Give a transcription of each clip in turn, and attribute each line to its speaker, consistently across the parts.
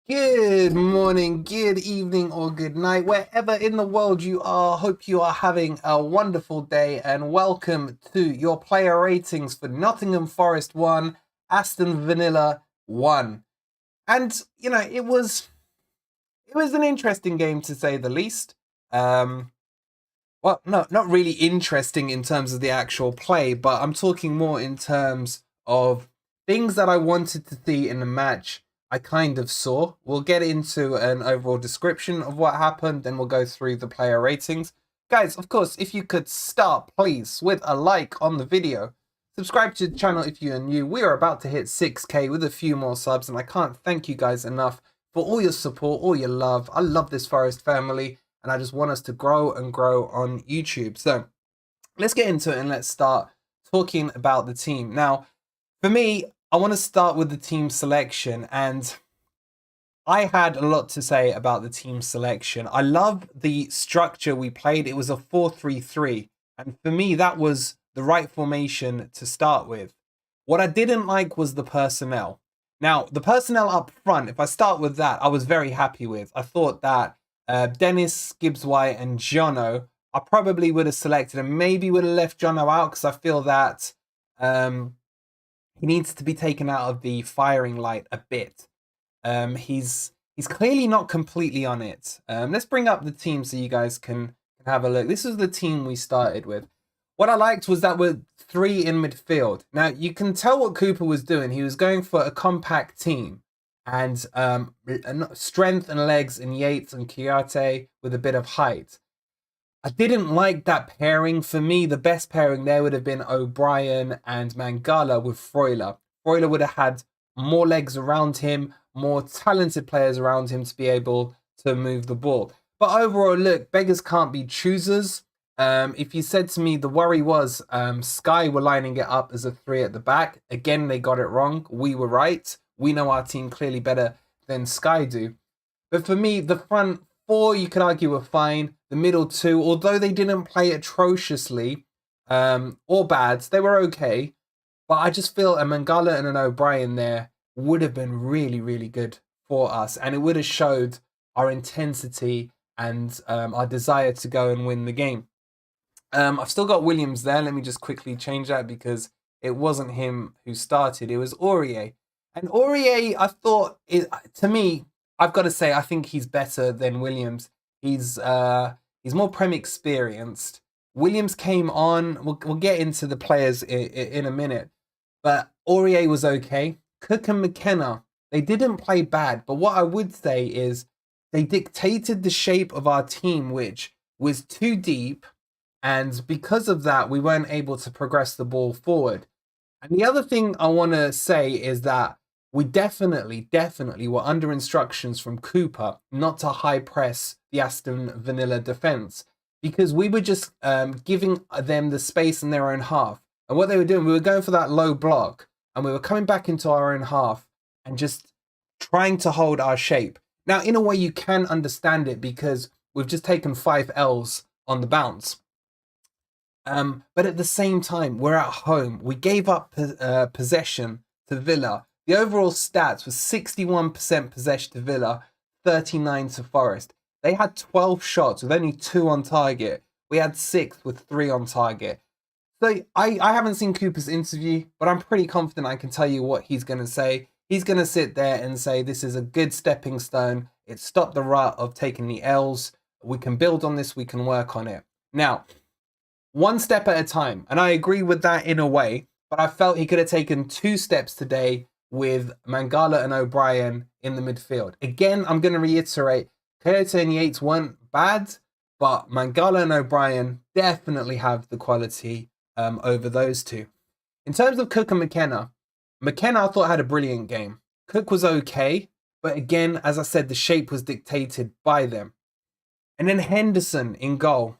Speaker 1: Good morning, good evening, or good night, wherever in the world you are. Hope you are having a wonderful day, and welcome to your player ratings for Nottingham Forest 1, Aston Villa 1. And it was an interesting game to say the least. Well, no, not really interesting in terms of the actual play, but I'm talking more in terms of things that I wanted to see in the match. I kind of saw. We'll get into an overall description of what happened, then we'll go through the player ratings. Guys, of course, if you could start, please, with a like on the video. Subscribe to the channel if you are new. We are about to hit 6K with a few more subs, and I can't thank you guys enough for all your support, all your love. I love this Forest family, and I just want us to grow and grow on YouTube. So let's get into it and let's start talking about the team. Now, for me, I want to start with the team selection, and I had a lot to say about the team selection. I love the structure we played. It was a 4-3-3, and for me, that was the right formation to start with. What I didn't like was the personnel. Now, the personnel up front, if I start with that, I was very happy with. I thought that Dennis, Gibbs White, and Jono, I probably would have selected and maybe would have left Jono out because I feel that he needs to be taken out of the firing light a bit. He's clearly not completely on it. Let's bring up the team so you guys can have a look. This is the team we started with. What I liked was that we're three in midfield. Now, you can tell what Cooper was doing. He was going for a compact team and strength and legs in Yates and Kouyate with a bit of height. I didn't like that pairing. For me, the best pairing there would have been O'Brien and Mckenna with Freuler. Freuler would have had more legs around him, more talented players around him to be able to move the ball. But overall, look, beggars can't be choosers. If you said to me the worry was Sky were lining it up as a three at the back, again, they got it wrong. We were right. We know our team clearly better than Sky do. But for me, the front four, you could argue, were fine. The middle two, although they didn't play atrociously or bad, they were okay. But I just feel a Mckenna and an O'Brien there would have been really, really good for us. And it would have showed our intensity and our desire to go and win the game. I've still got Williams there. Let me just quickly change that because it wasn't him who started. It was Aurier. And Aurier, I thought, to me, I've got to say, I think he's better than Williams. He's more Prem experienced. Williams came on. We'll get into the players in a minute. But Aurier was okay. Cook and Mckenna, they didn't play bad. But what I would say is they dictated the shape of our team, which was too deep. And because of that, we weren't able to progress the ball forward. And the other thing I want to say is that we definitely were under instructions from Cooper not to high press the Aston Villa defence because we were just giving them the space in their own half. And what they were doing, we were going for that low block and we were coming back into our own half and just trying to hold our shape. Now, in a way, you can understand it because we've just taken 5 L's on the bounce. But at the same time, we're at home. We gave up possession to Villa. The overall stats was 61% possession to Villa, 39 to Forest. They had 12 shots with only 2 on target. We had 6 with 3 on target. So I haven't seen Cooper's interview, but I'm pretty confident I can tell you what he's going to say. He's going to sit there and say this is a good stepping stone. It stopped the rut of taking the L's. We can build on this. We can work on it. Now, one step at a time. And I agree with that in a way, but I felt he could have taken 2 steps today with Mckenna and O'Brien in the midfield. Again, I'm going to reiterate, Kouyate and Yates weren't bad, but Mckenna and O'Brien definitely have the quality over those two. In terms of Cook and Mckenna, I thought had a brilliant game. Cook was okay, but again, as I said, the shape was dictated by them. And then Henderson in goal.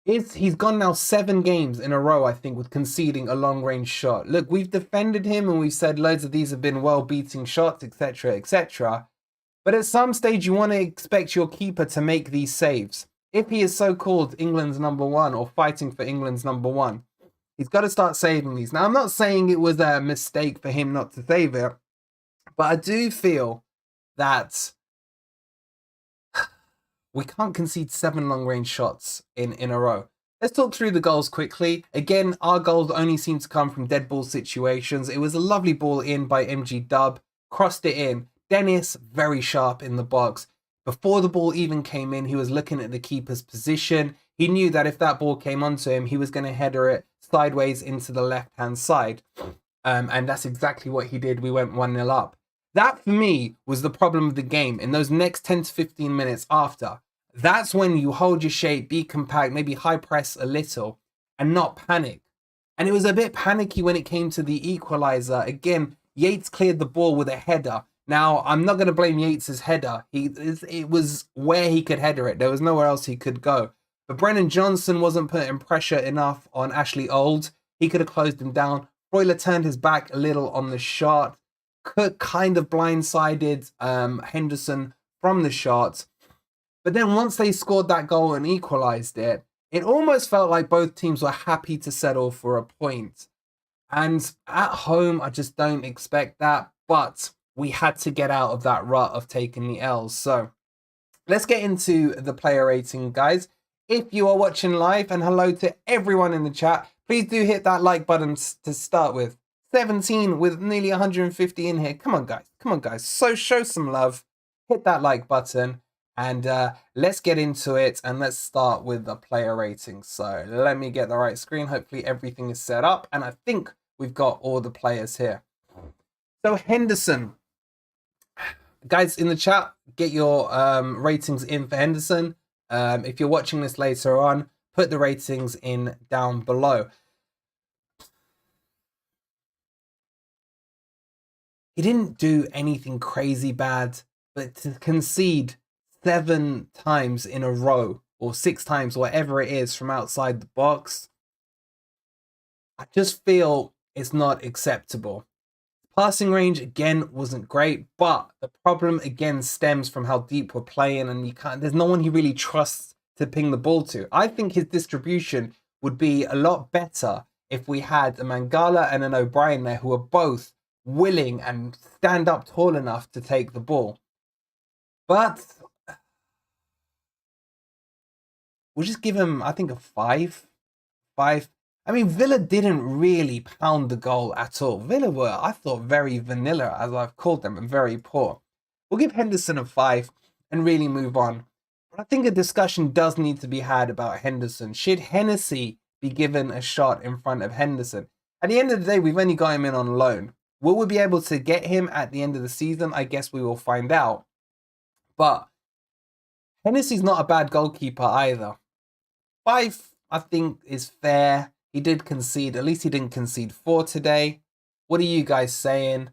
Speaker 1: He's gone now 7 games in a row, I think, with conceding a long-range shot. Look, we've defended him and we've said loads of these have been well-beating shots, etc., etc. But at some stage, you want to expect your keeper to make these saves. If he is so-called England's #1 or fighting for England's #1, he's got to start saving these. Now, I'm not saying it was a mistake for him not to save it, but I do feel that we can't concede 7 long-range shots in a row. Let's talk through the goals quickly. Again, our goals only seem to come from dead ball situations. It was a lovely ball in by MG Dub, crossed it in. Dennis, very sharp in the box. Before the ball even came in, he was looking at the keeper's position. He knew that if that ball came onto him, he was going to header it sideways into the left-hand side. And that's exactly what he did. We went 1-0 up. That, for me, was the problem of the game in those next 10 to 15 minutes after. That's when you hold your shape, be compact, maybe high press a little, and not panic. And it was a bit panicky when it came to the equaliser. Again, Yates cleared the ball with a header. Now, I'm not going to blame Yates' header. It was where he could header it. There was nowhere else he could go. But Brennan Johnson wasn't putting pressure enough on Ashley Old. He could have closed him down. Freuler turned his back a little on the shot. Cook kind of blindsided Henderson from the shot. But then once they scored that goal and equalised it, it almost felt like both teams were happy to settle for a point. And at home, I just don't expect that. But we had to get out of that rut of taking the L's. So let's get into the player rating, guys. If you are watching live, and hello to everyone in the chat, please do hit that like button to start with. 17 with nearly 150 in here. Come on, guys. Come on, guys. So show some love. Hit that like button. And let's get into it, and let's start with the player rating. So let me get the right screen. Hopefully everything is set up, and I think we've got all the players here. So Henderson. Guys in the chat, get your ratings in for Henderson. If you're watching this later on, put the ratings in down below. He didn't do anything crazy bad, but to concede 7 times in a row, or 6 times, whatever it is, from outside the box, I just feel it's not acceptable. Passing range, again, wasn't great, but the problem, again, stems from how deep we're playing, and there's no one he really trusts to ping the ball to. I think his distribution would be a lot better if we had a Mangala and an O'Brien there who are both willing and stand up tall enough to take the ball. But we'll just give him, I think, a 5. I mean, Villa didn't really pound the goal at all. Villa were, I thought, very vanilla, as I've called them, and very poor. We'll give Henderson a 5 and really move on. But I think a discussion does need to be had about Henderson. Should Hennessy be given a shot in front of Henderson? At the end of the day, we've only got him in on loan. Will we be able to get him at the end of the season? I guess we will find out. But Hennessy's not a bad goalkeeper either. 5, I think, is fair. He did concede. At least he didn't concede 4 today. What are you guys saying?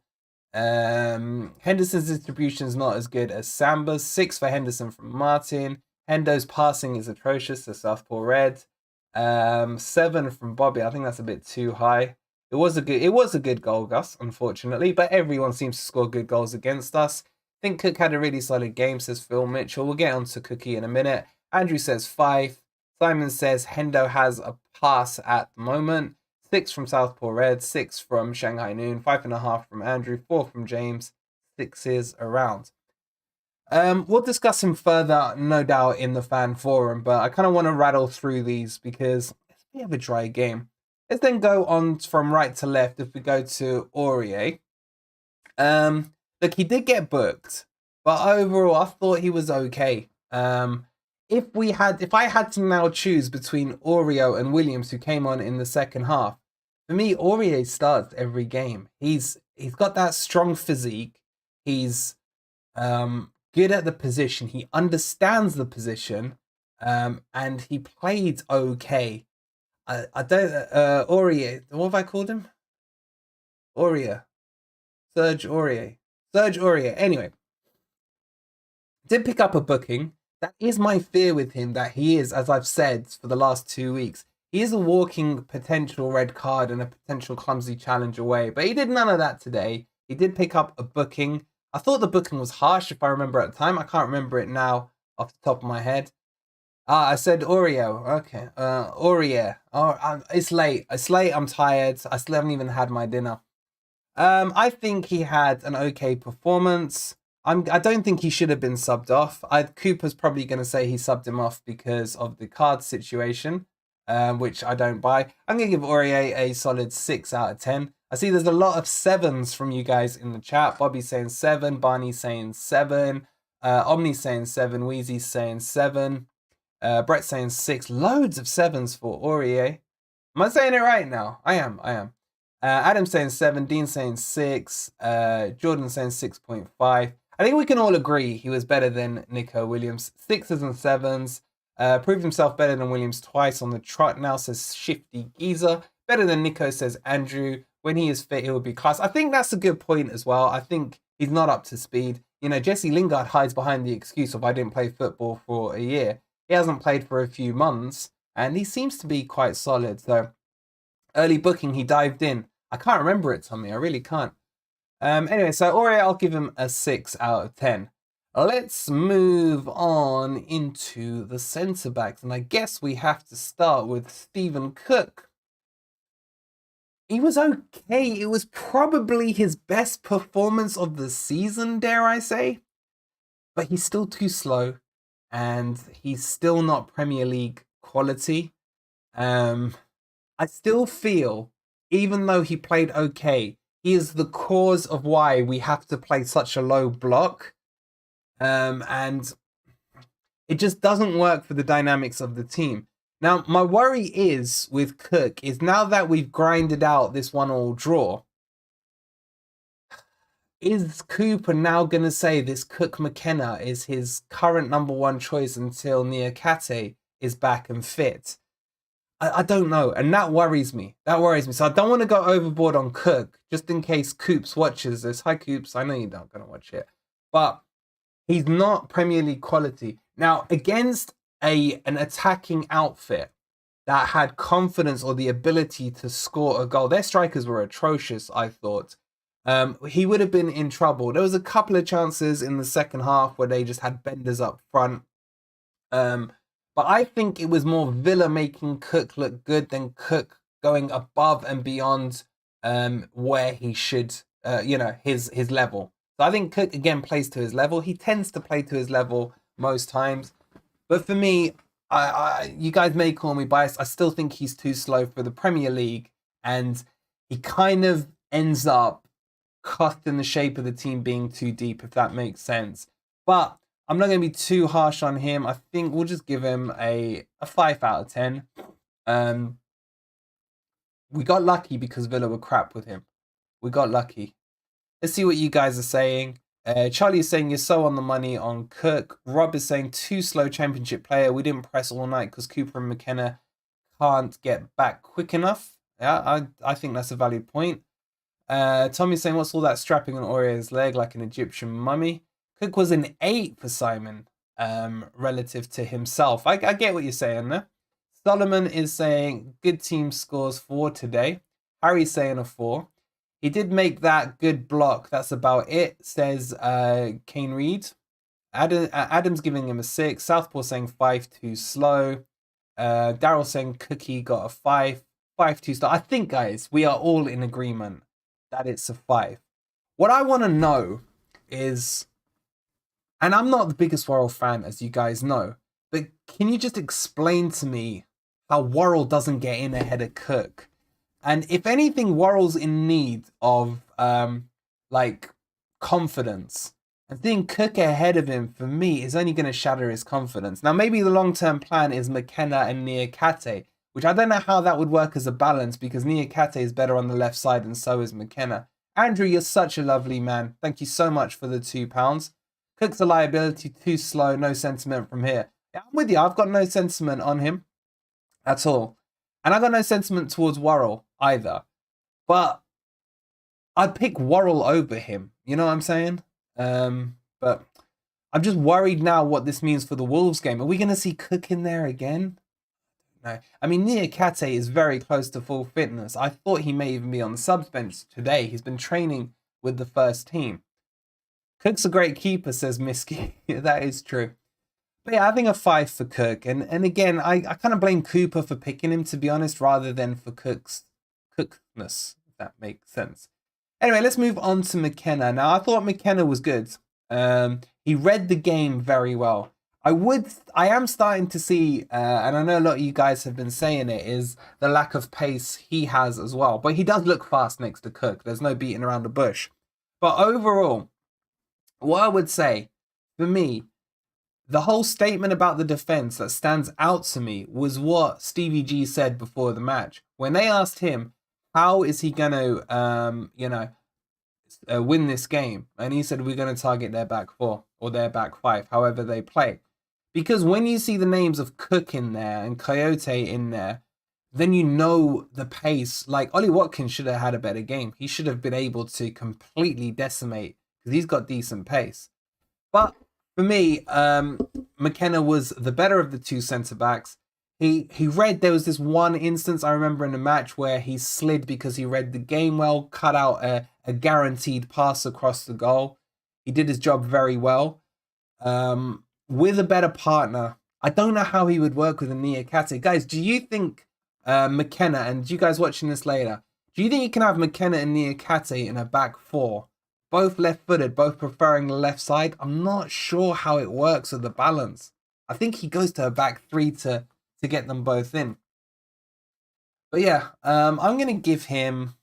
Speaker 1: Henderson's distribution is not as good as Samba's. 6 for Henderson from Martin. Hendo's passing is atrocious to Southpaw Red. 7 from Bobby. I think that's a bit too high. It was a good goal, Gus, unfortunately, but everyone seems to score good goals against us. I think Cook had a really solid game, says Phil Mitchell. We'll get on to Cookie in a minute. Andrew says 5. Simon says Hendo has a pass at the moment. 6 from Southpaw Red, 6 from Shanghai Noon, 5.5 from Andrew, 4 from James, 6s around. We'll discuss him further, no doubt, in the fan forum, but I kind of want to rattle through these because it's a bit of a dry game. Let's then go on from right to left. If we go to Aurier, look, he did get booked, but overall, I thought he was okay. If I had to now choose between Aurier and Williams, who came on in the second half, for me, Aurier starts every game. He's got that strong physique. He's good at the position. He understands the position, and he played okay. I don't Aurier. What have I called him? Aurier, Serge Aurier. Anyway, did pick up a booking. That is my fear with him, that he is, as I've said for the last 2 weeks, he is a walking potential red card and a potential clumsy challenge away. But he did none of that today. He did pick up a booking. I thought the booking was harsh, if I remember at the time. I can't remember it now off the top of my head. I said Oreo. Okay. Aurier. Oh, it's late. I'm tired. I still haven't even had my dinner. I think he had an okay performance. I don't think he should have been subbed off. Cooper's probably going to say he subbed him off because of the card situation, which I don't buy. I'm going to give Aurier a solid 6 out of 10. I see there's a lot of 7s from you guys in the chat. Bobby's saying 7, Barney's saying 7, Omni's saying 7, Wheezy's saying 7, Brett's saying 6. Loads of 7s for Aurier. Am I saying it right now? I am. Adam's saying 7, Dean's saying 6, Jordan's saying 6.5. I think we can all agree he was better than Nico Williams. 6s and 7s. Proved himself better than Williams twice on the trot now, says Shifty Geezer. Better than Nico, says Andrew. When he is fit, he will be class. I think that's a good point as well. I think he's not up to speed. You know, Jesse Lingard hides behind the excuse of I didn't play football for a year. He hasn't played for a few months, and he seems to be quite solid. So, early booking, he dived in. I can't remember it, Tommy. I really can't. Anyway, so Aurier, I'll give him a 6 out of 10. Let's move on into the centre-backs. And I guess we have to start with Stephen Cook. He was okay. It was probably his best performance of the season, dare I say. But he's still too slow. And he's still not Premier League quality. I still feel, even though he played okay, he is the cause of why we have to play such a low block. And it just doesn't work for the dynamics of the team. Now, my worry is with Cook is now that we've grinded out this 1-1 draw, is Cooper now going to say this Cook Mckenna is his current #1 choice until Kouyate is back and fit? I don't know, and that worries me. So I don't want to go overboard on Cook, just in case Coops watches this. Hi, Coops. I know you're not going to watch it. But he's not Premier League quality. Now, against an attacking outfit that had confidence or the ability to score a goal, their strikers were atrocious, I thought. He would have been in trouble. There was a couple of chances in the second half where they just had benders up front. But I think it was more Villa making Cook look good than Cook going above and beyond where he should, his level. So I think Cook, again, plays to his level. He tends to play to his level most times. But for me, you guys may call me biased. I still think he's too slow for the Premier League. And he kind of ends up costing the shape of the team being too deep, if that makes sense. But I'm not going to be too harsh on him. I think we'll just give him a 5 out of 10. We got lucky because Villa were crap with him. We got lucky. Let's see what you guys are saying. Charlie is saying you're so on the money on Cook. Rob is saying too slow Championship player. We didn't press all night because Cooper and Mckenna can't get back quick enough. Yeah, I think that's a valid point. Tommy's saying what's all that strapping on Aurier's leg like an Egyptian mummy? Cook was an 8 for Simon, relative to himself. I get what you're saying there. Solomon is saying good team scores 4 today. Harry's saying a 4. He did make that good block. That's about it, says Kane Reed. Adam's giving him a 6. Southpaw saying 5 too slow. Daryl saying Cookie got a 5. 5 too slow. I think, guys, we are all in agreement that it's a 5. What I want to know is, and I'm not the biggest Worrell fan, as you guys know, but can you just explain to me how Worrell doesn't get in ahead of Cook? And if anything, Worrell's in need of confidence. And seeing Cook ahead of him, for me, is only going to shatter his confidence. Now, maybe the long-term plan is Mckenna and Kouyate, which I don't know how that would work as a balance because Kouyate is better on the left side and so is Mckenna. Andrew, you're such a lovely man. Thank you so much for the £2. Cook's a liability, too slow, no sentiment from here. Yeah, I'm with you. I've got no sentiment on him at all. And I've got no sentiment towards Worrell either. But I'd pick Worrell over him. You know what I'm saying? But I'm just worried now what this means for the Wolves game. Are we going to see Cook in there again? No. I mean, Kouyate is very close to full fitness. I thought he may even be on the subs bench today. He's been training with the first team. Cook's a great keeper, says Miski. That is true. But yeah, I think a 5 for Cook. And again, I kind of blame Cooper for picking him, to be honest, rather than for Cookness, if that makes sense. Anyway, let's move on to Mckenna. Now, I thought Mckenna was good. He read the game very well. I am starting to see, and I know a lot of you guys have been saying it, is the lack of pace he has as well. But he does look fast next to Cook. There's no beating around the bush. But overall, what I would say, for me, the whole statement about the defense that stands out to me was what Stevie G said before the match. When they asked him, how is he going to, win this game? And he said, we're going to target their back four or their back five, however they play. Because when you see the names of Cook in there and Kouyate in there, then you know the pace. Like, Ollie Watkins should have had a better game. He should have been able to completely decimate because he's got decent pace. But for me, Mckenna was the better of the two centre-backs. He read, there was this one instance I remember in the match where he slid because he read the game well, cut out a guaranteed pass across the goal. He did his job very well. With a better partner, I don't know how he would work with a Kouyate. Guys, do you think Mckenna, and you guys watching this later, do you think you can have Mckenna and Kouyate in a back four? Both left-footed, both preferring the left side. I'm not sure how it works with the balance. I think he goes to a back three to get them both in. But yeah, I'm going to give him...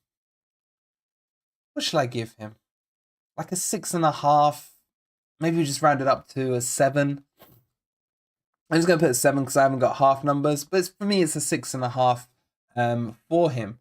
Speaker 1: What should I give him? Like a 6.5. Maybe we just round it up to a 7. I'm just going to put a 7 because I haven't got half numbers. But for me, it's a 6.5 for him.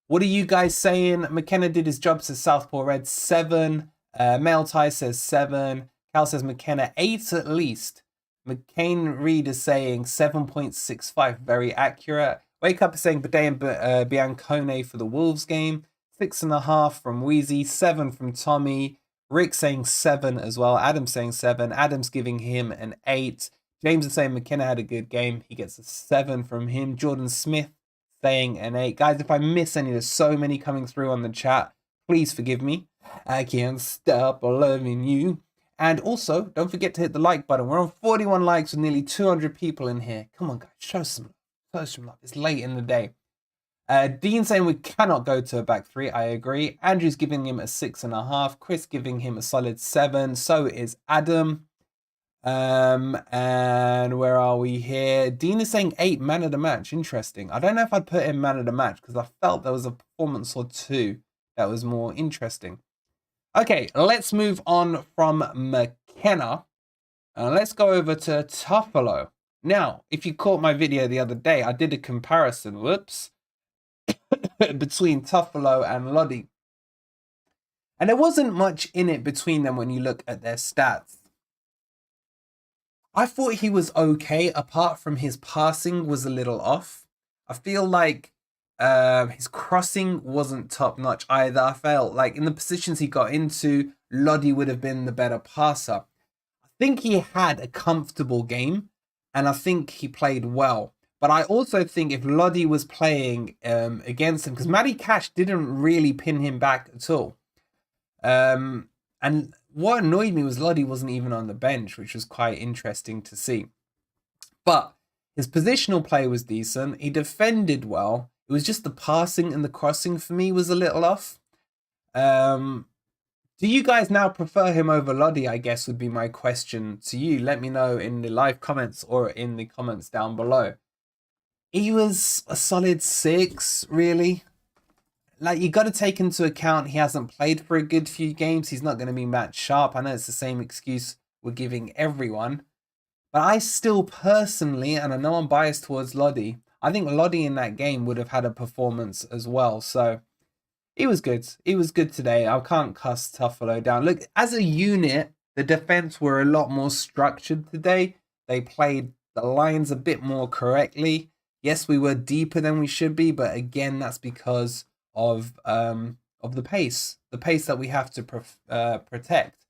Speaker 1: What are you guys saying? Mckenna did his job, says Southpaw Red, 7. Male Tie says 7. Cal says Mckenna, 8 at least. McCain Reed is saying 7.65, very accurate. Wake Up is saying Bidet and Biancone for the Wolves game. 6.5 from Wheezy, 7 from Tommy. Rick saying 7 as well. Adam's saying 7. Adam's giving him an 8. James is saying Mckenna had a good game. He gets a 7 from him. Jordan Smith saying an 8. Guys, if I miss any, there's so many coming through on the chat. Please forgive me. I can't stop loving you. And also, don't forget to hit the like button. We're on 41 likes with nearly 200 people in here. Come on, guys. Show some love. It's late in the day. Dean saying we cannot go to a back three. I agree. Andrew's giving him a 6.5. Chris giving him a solid 7. So is Adam. And where are we here? Dean is saying 8, man of the match. Interesting. I don't know if I'd put him man of the match because I felt there was a performance or two that was more interesting. Okay, let's move on from Mckenna. Let's go over to Toffolo. Now, if you caught my video the other day, I did a comparison, between Toffolo and Lodi. And there wasn't much in it between them when you look at their stats. I thought he was okay, apart from his passing was a little off. I feel like his crossing wasn't top notch either. I felt like in the positions he got into, Lodi would have been the better passer. I think he had a comfortable game and I think he played well. But I also think if Lodi was playing against him, because Matty Cash didn't really pin him back at all. And what annoyed me was Lodi wasn't even on the bench, which was quite interesting to see. But his positional play was decent. He defended well. It was just the passing and the crossing for me was a little off. Do you guys now prefer him over Lodi, I guess would be my question to you. Let me know in the live comments or in the comments down below. He was a solid 6, really. Like, you got to take into account he hasn't played for a good few games. He's not going to be match sharp. I know it's the same excuse we're giving everyone. But I still personally, and I know I'm biased towards Lodi, I think Lodi in that game would have had a performance as well. So he was good. He was good today. I can't cuss Toffolo down. Look, as a unit, the defense were a lot more structured today. They played the lines a bit more correctly. Yes, we were deeper than we should be, but again, that's because of the pace that we have to protect.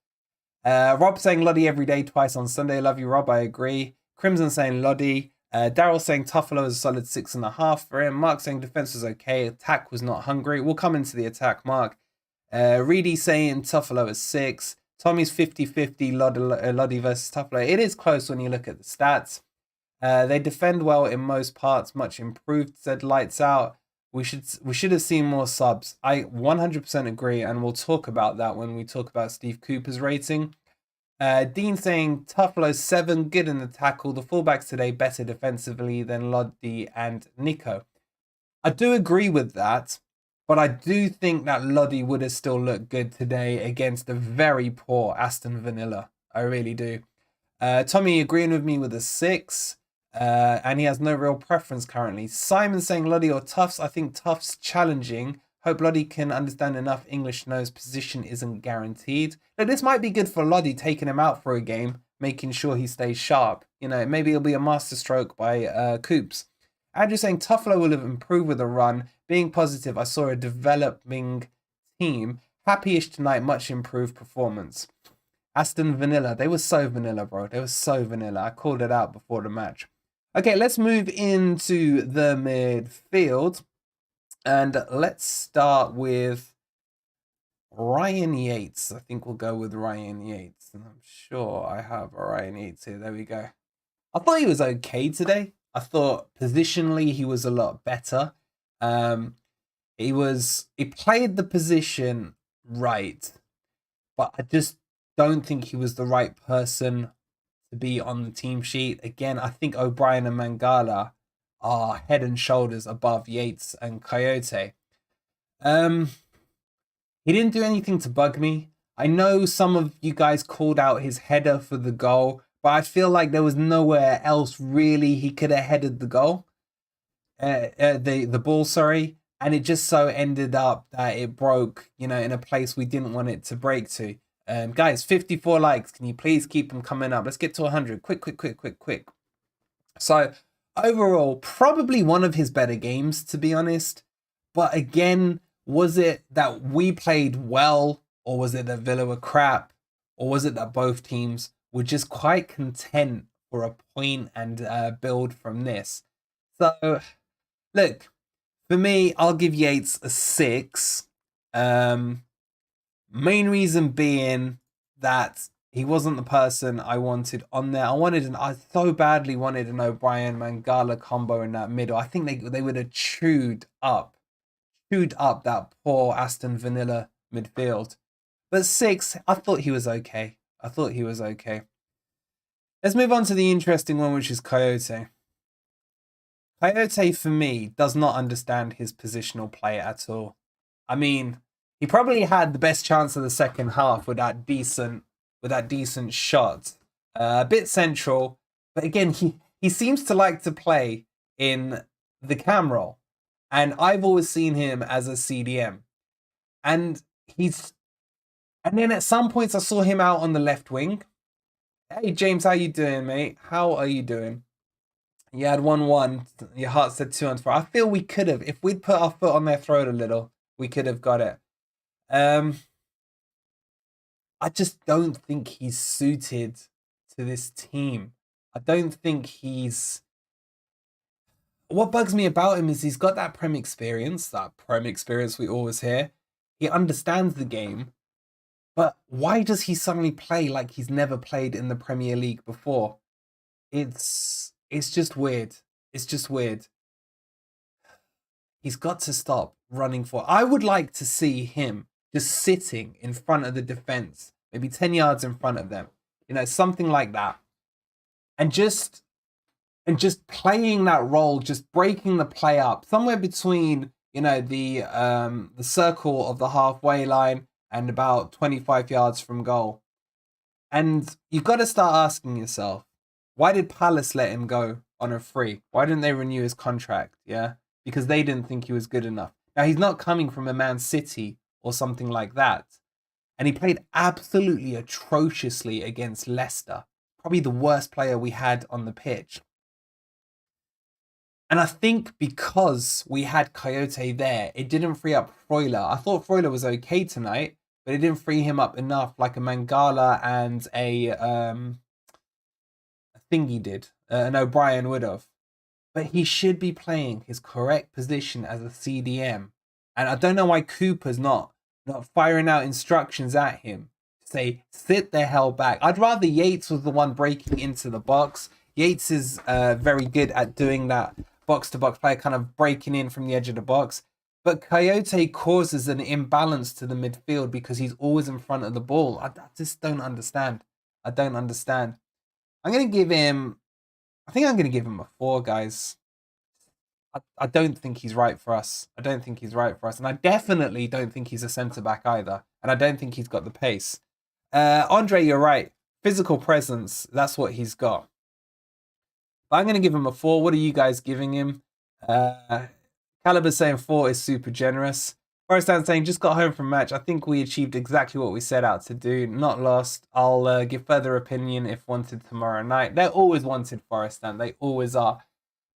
Speaker 1: Rob saying Lodi every day, twice on Sunday. Love you, Rob. I agree. Crimson saying Lodi. Daryl saying Toffolo is a solid 6.5 for him. Mark saying defense was okay. Attack was not hungry. We'll come into the attack, Mark. Reedy saying Toffolo is 6. Tommy's 50-50 Lodi versus Toffolo. It is close when you look at the stats. They defend well in most parts, much improved, said Lights Out. We should have seen more subs. I 100% agree, and we'll talk about that when we talk about Steve Cooper's rating. Dean saying Toffolo 7, good in the tackle. The fullbacks today better defensively than Lodi and Nico. I do agree with that, but I do think that Lodi would have still looked good today against a very poor Aston Villa. I really do. Tommy agreeing with me with a 6. And he has no real preference currently. Simon saying Lodi or Tufts. I think Tufts challenging. Hope Lodi can understand enough English to know his position isn't guaranteed. Now, this might be good for Lodi, taking him out for a game, making sure he stays sharp. You know, maybe it'll be a masterstroke by Coops. Andrew saying Toffolo will have improved with a run. Being positive, I saw a developing team. Happy-ish tonight, much improved performance. Aston Villa, they were so vanilla, bro. They were so vanilla. I called it out before the match. Okay, let's move into the midfield. And let's start with Ryan Yates. I think we'll go with Ryan Yates. And I'm sure I have a Ryan Yates here. There we go. I thought he was okay today. I thought positionally he was a lot better. He played the position right, but I just don't think he was the right person to be on the team sheet. Again, I think O'Brien and Mangala are head and shoulders above Yates and Kouyate. He didn't do anything to bug me. I know some of you guys called out his header for the goal, but I feel like there was nowhere else really he could have headed the goal. The ball, sorry. And it just so ended up that it broke, you know, in a place we didn't want it to break to. Guys, 54 likes. Can you please keep them coming up? Let's get to 100. Quick. So, overall, probably one of his better games, to be honest. But again, was it that we played well, or was it that Villa were crap, or was it that both teams were just quite content for a point and build from this? So, look, for me, I'll give Yates a 6. Main reason being that he wasn't the person I wanted on there. I so badly wanted an O'Brien Mangala combo in that middle. I think they would have chewed up that poor Aston Villa midfield. But 6, I thought he was okay. Let's move on to the interesting one, which is Kouyate. Kouyate, for me, does not understand his positional play at all. I mean, he probably had the best chance of the second half with that decent shot. A bit central, but again, he seems to like to play in the cam role. And I've always seen him as a CDM. And then at some points I saw him out on the left wing. Hey James, how you doing, mate? How are you doing? You had 1-1. Your heart said 2-4. I feel we could have, if we'd put our foot on their throat a little, we could have got it. I just don't think he's suited to this team. I don't think he's... What bugs me about him is he's got that Prem experience we always hear. He understands the game. But why does he suddenly play like he's never played in the Premier League before? It's just weird. He's got to stop running for... I would like to see him just sitting in front of the defense, maybe 10 yards in front of them, you know, something like that. And just playing that role, just breaking the play up somewhere between, you know, the circle of the halfway line and about 25 yards from goal. And you've got to start asking yourself, why did Palace let him go on a free? Why didn't they renew his contract? Yeah, because they didn't think he was good enough. Now, he's not coming from a Man City or something like that. And he played absolutely atrociously against Leicester. Probably the worst player we had on the pitch. And I think because we had Kouyate there, it didn't free up Freuler. I thought Freuler was okay tonight, but it didn't free him up enough like a Mangala and a thingy did. An O'Brien would have. But he should be playing his correct position as a CDM. And I don't know why Cooper's not firing out instructions at him to say, sit the hell back. I'd rather Yates was the one breaking into the box. Yates is very good at doing that box-to-box play, kind of breaking in from the edge of the box. But Kouyate causes an imbalance to the midfield because he's always in front of the ball. I just don't understand. I don't understand. I'm going to give him, I think I'm going to give him a 4, guys. I don't think he's right for us. I don't think he's right for us. And I definitely don't think he's a centre-back either. And I don't think he's got the pace. Andre, you're right. Physical presence, that's what he's got. But I'm going to give him a 4. What are you guys giving him? Caliber saying 4 is super generous. Forest saying, just got home from match. I think we achieved exactly what we set out to do. Not lost. I'll give further opinion if wanted tomorrow night. They're always wanted, Forest. They always are.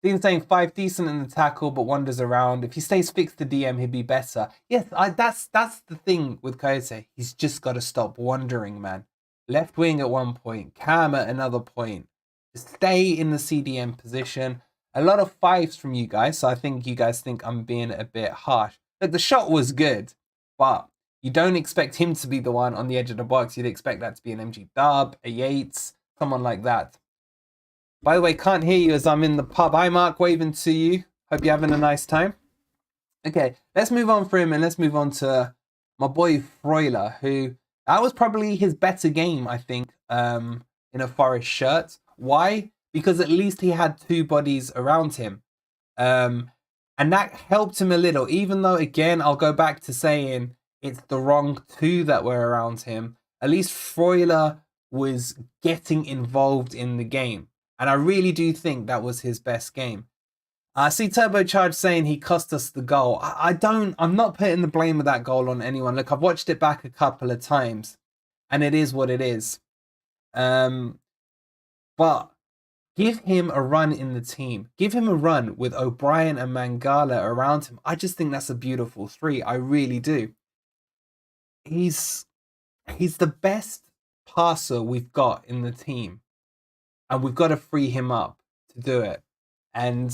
Speaker 1: Dean saying 5 decent in the tackle, but wanders around. If he stays fixed to DM, he'd be better. Yes, that's the thing with Kouyate. He's just got to stop wandering, man. Left wing at one point, cam at another point. Just stay in the CDM position. A lot of 5s from you guys, so I think you guys think I'm being a bit harsh. Look, the shot was good, but you don't expect him to be the one on the edge of the box. You'd expect that to be an MG Dub, a Yates, someone like that. By the way, can't hear you as I'm in the pub. Hi, Mark, waving to you. Hope you're having a nice time. Okay, let's move on for him and let's move on to my boy Freuler, who that was probably his better game, I think, in a Forest shirt. Why? Because at least he had 2 bodies around him. And that helped him a little, even though, again, I'll go back to saying it's the wrong 2 that were around him. At least Freuler was getting involved in the game. And I really do think that was his best game. I see Turbocharge saying he cost us the goal. I'm not putting the blame of that goal on anyone. Look, I've watched it back a couple of times and it is what it is. But give him a run in the team. Give him a run with O'Brien and Mangala around him. I just think that's a beautiful 3. I really do. He's the best passer we've got in the team. And we've got to free him up to do it. And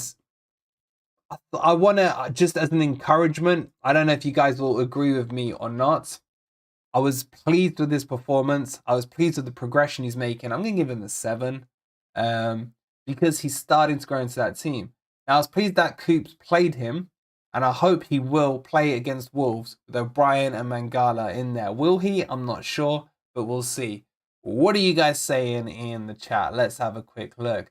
Speaker 1: I want to, just as an encouragement, I don't know if you guys will agree with me or not. I was pleased with his performance. I was pleased with the progression he's making. I'm going to give him a 7 because he's starting to grow into that team. Now, I was pleased that Coops played him, and I hope he will play against Wolves with O'Brien and Mangala in there. Will he? I'm not sure, but we'll see. What are you guys saying in the chat? Let's have a quick look.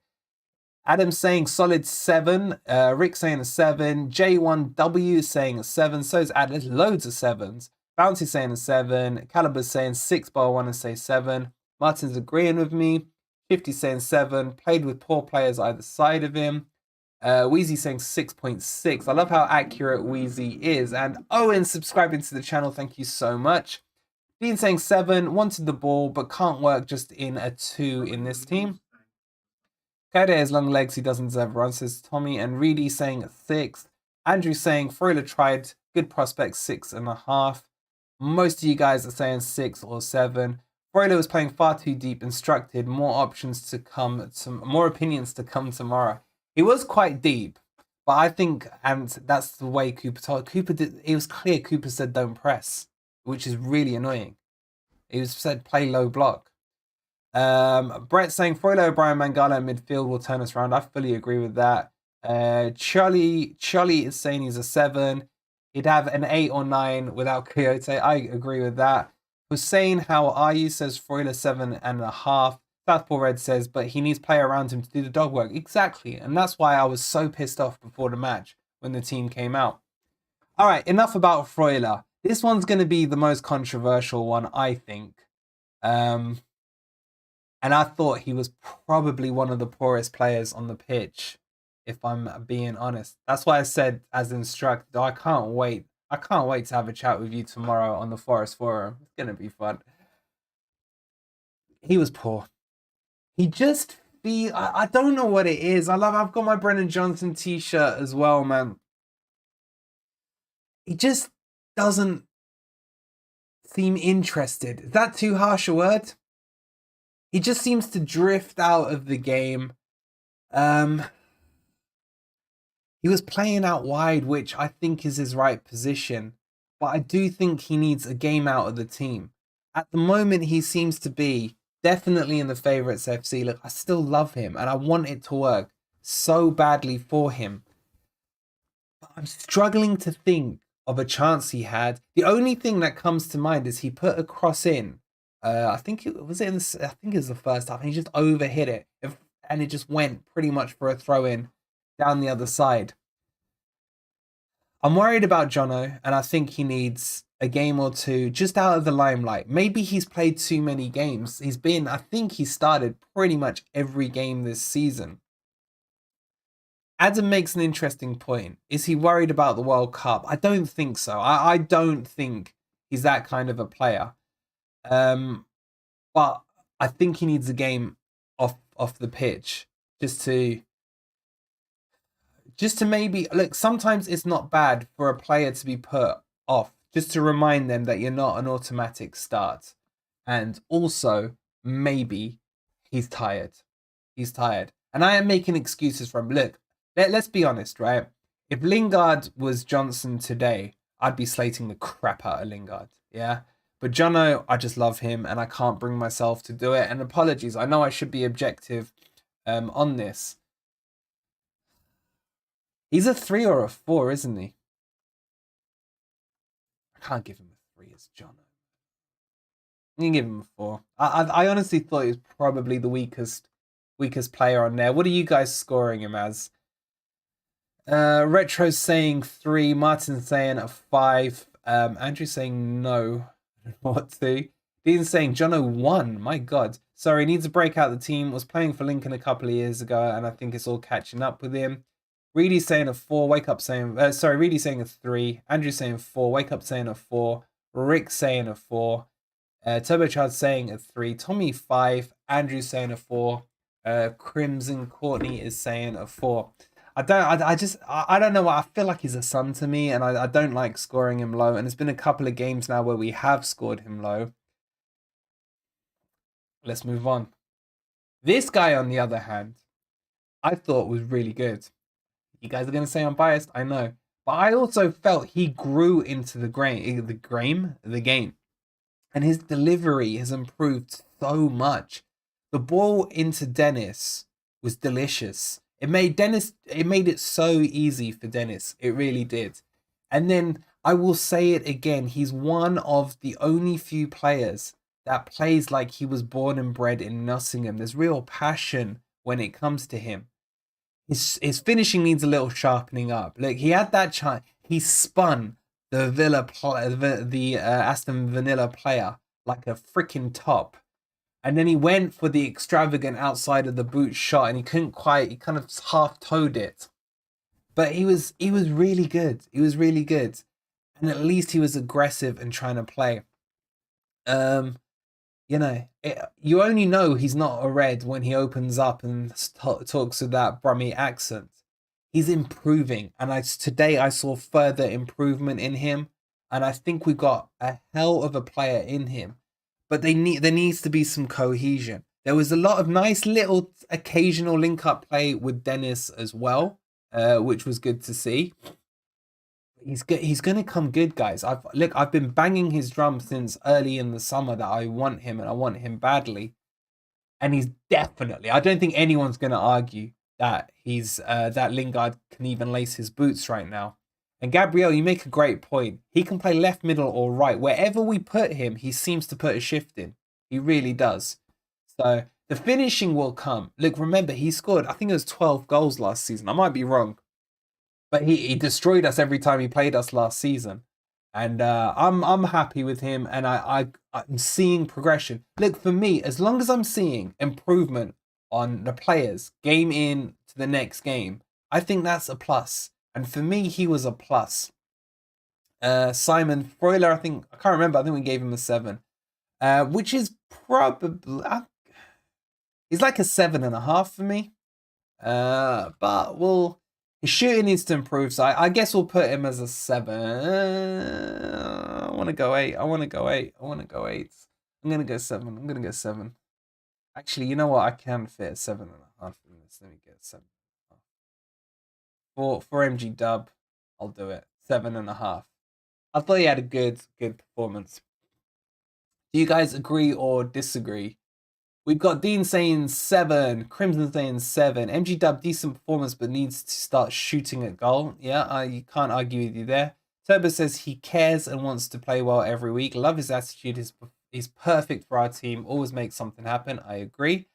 Speaker 1: Adam saying solid 7. Rick saying a 7. J1W saying a 7. So is Ad. There's loads of 7s. Bounty saying a 7. Caliber's saying 6, but I want to say 7. Martin's agreeing with me. 50 saying 7. Played with poor players either side of him. Wheezy saying 6.6. I love how accurate Wheezy is. And Owen subscribing to the channel. Thank you so much. Dean saying 7, wanted the ball, but can't work just in a 2 in this team. Kouyate has long legs, he doesn't deserve runs, says Tommy. And Reedy saying 6. Andrew saying Freuler tried, good prospect, 6.5. Most of you guys are saying 6 or 7. Freuler was playing far too deep, instructed, more options to come, more opinions to come tomorrow. He was quite deep, but I think, and that's the way Cooper told, it was clear Cooper said don't press, which is really annoying. He was said play low block. Brett saying Freuler, O'Brien, Mangala in midfield will turn us around. I fully agree with that. Charlie is saying he's a 7. He'd have an 8 or 9 without Kouyate. I agree with that. Hussein, how are you? Says Freuler 7.5. Southpaw Red says, but he needs player around him to do the dog work. Exactly. And that's why I was so pissed off before the match when the team came out. All right, enough about Freuler. This one's going to be the most controversial one, I think. And I thought he was probably one of the poorest players on the pitch, if I'm being honest. That's why I said, as instructed, I can't wait. I can't wait to have a chat with you tomorrow on the Forest Forum. It's going to be fun. He was poor. He just I don't know what it is. I've got my Brennan Johnson t-shirt as well, man. He just doesn't seem interested. Is that too harsh a word? He just seems to drift out of the game. He was playing out wide, which I think is his right position. But I do think he needs a game out of the team. At the moment, he seems to be definitely in the favourites FC. Look, I still love him and I want it to work so badly for him. But I'm struggling to think of a chance he had. The only thing that comes to mind is he put a cross in I think it was in. I think it was the first half. And he just overhit it, and it just went pretty much for a throw in down the other side. I'm worried about Jono, and I think he needs a game or two just out of the limelight. Maybe he's played too many games. I think he started pretty much every game this season. Adam makes an interesting point. Is he worried about the World Cup? I don't think so. I don't think he's that kind of a player. But I think he needs a game off the pitch just to maybe look. Sometimes it's not bad for a player to be put off, just to remind them that you're not an automatic start. And also, maybe he's tired. He's tired. And I am making excuses for him. Look, let's be honest, right? If Lingard was Johnson today, I'd be slating the crap out of Lingard. Yeah. But Jono, I just love him and I can't bring myself to do it. And apologies, I know I should be objective on this. He's a 3 or a 4, isn't he? I can't give him a 3 as Jono. You can give him a 4. I honestly thought he was probably the weakest player on there. What are you guys scoring him as? Retro's saying 3, Martin's saying a 5, Andrew's saying no. What 2? Dean's saying Jono 1. My God. Sorry, needs to break out the team. Was playing for Lincoln a couple of years ago, and I think it's all catching up with him. Reedy's saying a 4. Wake up saying Reedy's saying a 3. Andrew's saying 4. Wake up saying a 4. Rick saying a 4. Turbocharged saying a 3. Tommy 5. Andrew saying a 4. Crimson Courtney is saying a 4. I don't know what I feel like he's a son to me, and I don't like scoring him low. And it's been a couple of games now where we have scored him low. Let's move on. This guy, on the other hand, I thought was really good. You guys are gonna say I'm biased, I know, but I also felt he grew into the game, and his delivery has improved so much. The ball into Dennis was delicious. It made it so easy for Dennis. It really did. And then I will say it again. He's one of the only few players that plays like he was born and bred in Nottingham. There's real passion when it comes to him. His finishing needs a little sharpening up. Look, he had that chance. He spun the Aston Villa player like a freaking top. And then he went for the extravagant outside of the boot shot, and he kind of half-toed it. But he was really good. He was really good. And at least he was aggressive and trying to play. You only know he's not a red when he opens up and talks with that Brummie accent. He's improving. And today I saw further improvement in him. And I think we got a hell of a player in him. But there needs to be some cohesion. There was a lot of nice little occasional link-up play with Dennis as well, which was good to see. He's going to come good, guys. I've been banging his drum since early in the summer that I want him, and I want him badly. And he's definitely, I don't think anyone's going to argue that that Lingard can even lace his boots right now. And Gabriel, you make a great point. He can play left, middle, or right. Wherever we put him, he seems to put a shift in. He really does. So the finishing will come. Look, remember, he scored, I think it was 12 goals last season. I might be wrong. But he destroyed us every time he played us last season. And I'm happy with him, and I'm seeing progression. Look, for me, as long as I'm seeing improvement on the players, game in to the next game, I think that's a plus. And for me, he was a plus. Simon Freuler, I can't remember. I think we gave him a 7, which is probably he's like a 7.5 for me. But his shooting needs to improve, so I guess we'll put him as a 7. I want to go 8. I want to go 8. I'm gonna go 7. Actually, you know what? I can fit a 7.5 in this. Let me get 7. For MG Dub, I'll do it. 7.5. I thought he had a good performance. Do you guys agree or disagree? We've got Dean saying 7, Crimson saying 7. MG Dub, decent performance, but needs to start shooting at goal. Yeah, you can't argue with you there. Turbo says he cares and wants to play well every week. Love his attitude. He's perfect for our team. Always makes something happen. I agree.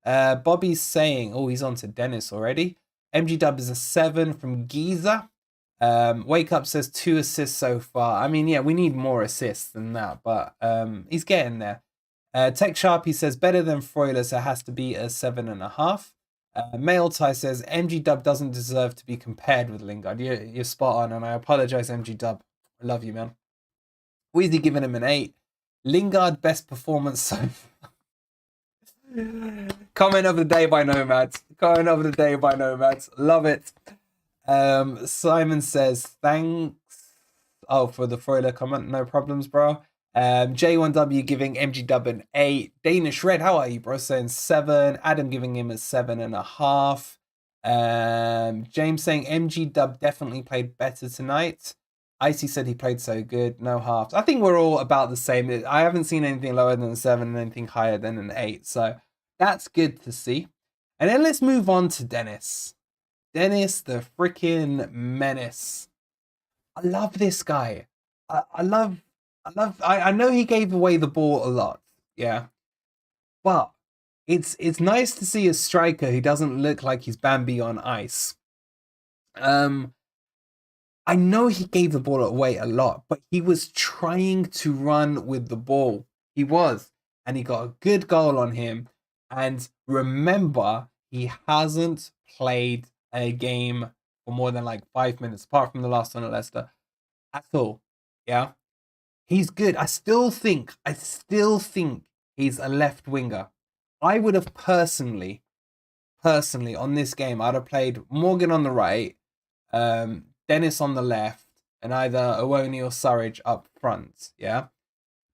Speaker 1: Bobby's saying, oh, he's on to Dennis already. MG Dub is a 7 from Giza. Wake Up says 2 assists so far. I mean, yeah, we need more assists than that, but he's getting there. Tech Sharpie says better than Freuler, so it has to be a 7.5. Mail Tie says MG Dub doesn't deserve to be compared with Lingard. You're spot on, and I apologize, MG Dub. I love you, man. Weezy giving him an 8. Lingard best performance so far. Comment of the day by Nomads. Comment of the day by Nomads. Love it. Simon says thanks. Oh, for the Freuler comment. No problems, bro. J1W giving MG Dub an 8. Danish Red, how are you, bro? Saying 7. Adam giving him a 7.5. James saying MG Dub definitely played better tonight. Icy said he played so good. No halves. I think we're all about the same. I haven't seen anything lower than a 7 and anything higher than an 8. So that's good to see. And then let's move on to Dennis. Dennis, the freaking menace. I love this guy. I know he gave away the ball a lot, yeah. But it's nice to see a striker who doesn't look like he's Bambi on ice. I know he gave the ball away a lot, but he was trying to run with the ball. He was. And he got a good goal on him. And remember, he hasn't played a game for more than like 5 minutes, apart from the last one at Leicester, at all. Yeah. He's good. I still think he's a left winger. I would have personally on this game, I'd have played Morgan on the right, Dennis on the left, and either Owoni or Surridge up front. Yeah.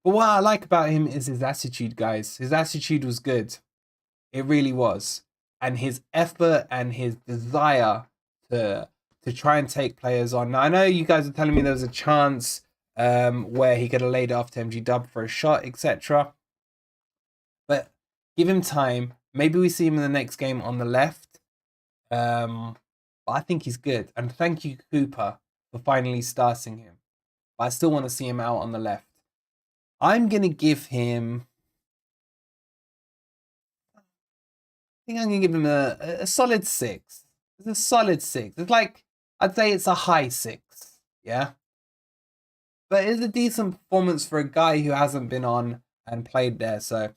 Speaker 1: But what I like about him is his attitude, guys. His attitude was good. It really was. And his effort and his desire to try and take players on. Now, I know you guys are telling me there was a chance where he could have laid off to MG Dub for a shot, etc. But give him time. Maybe we see him in the next game on the left. But I think he's good. And thank you, Cooper, for finally starting him. But I still want to see him out on the left. I'm going to give him... I think I'm going to give him a solid 6. It's a solid 6. It's like, I'd say it's a high 6. Yeah? But it's a decent performance for a guy who hasn't been on and played there. So,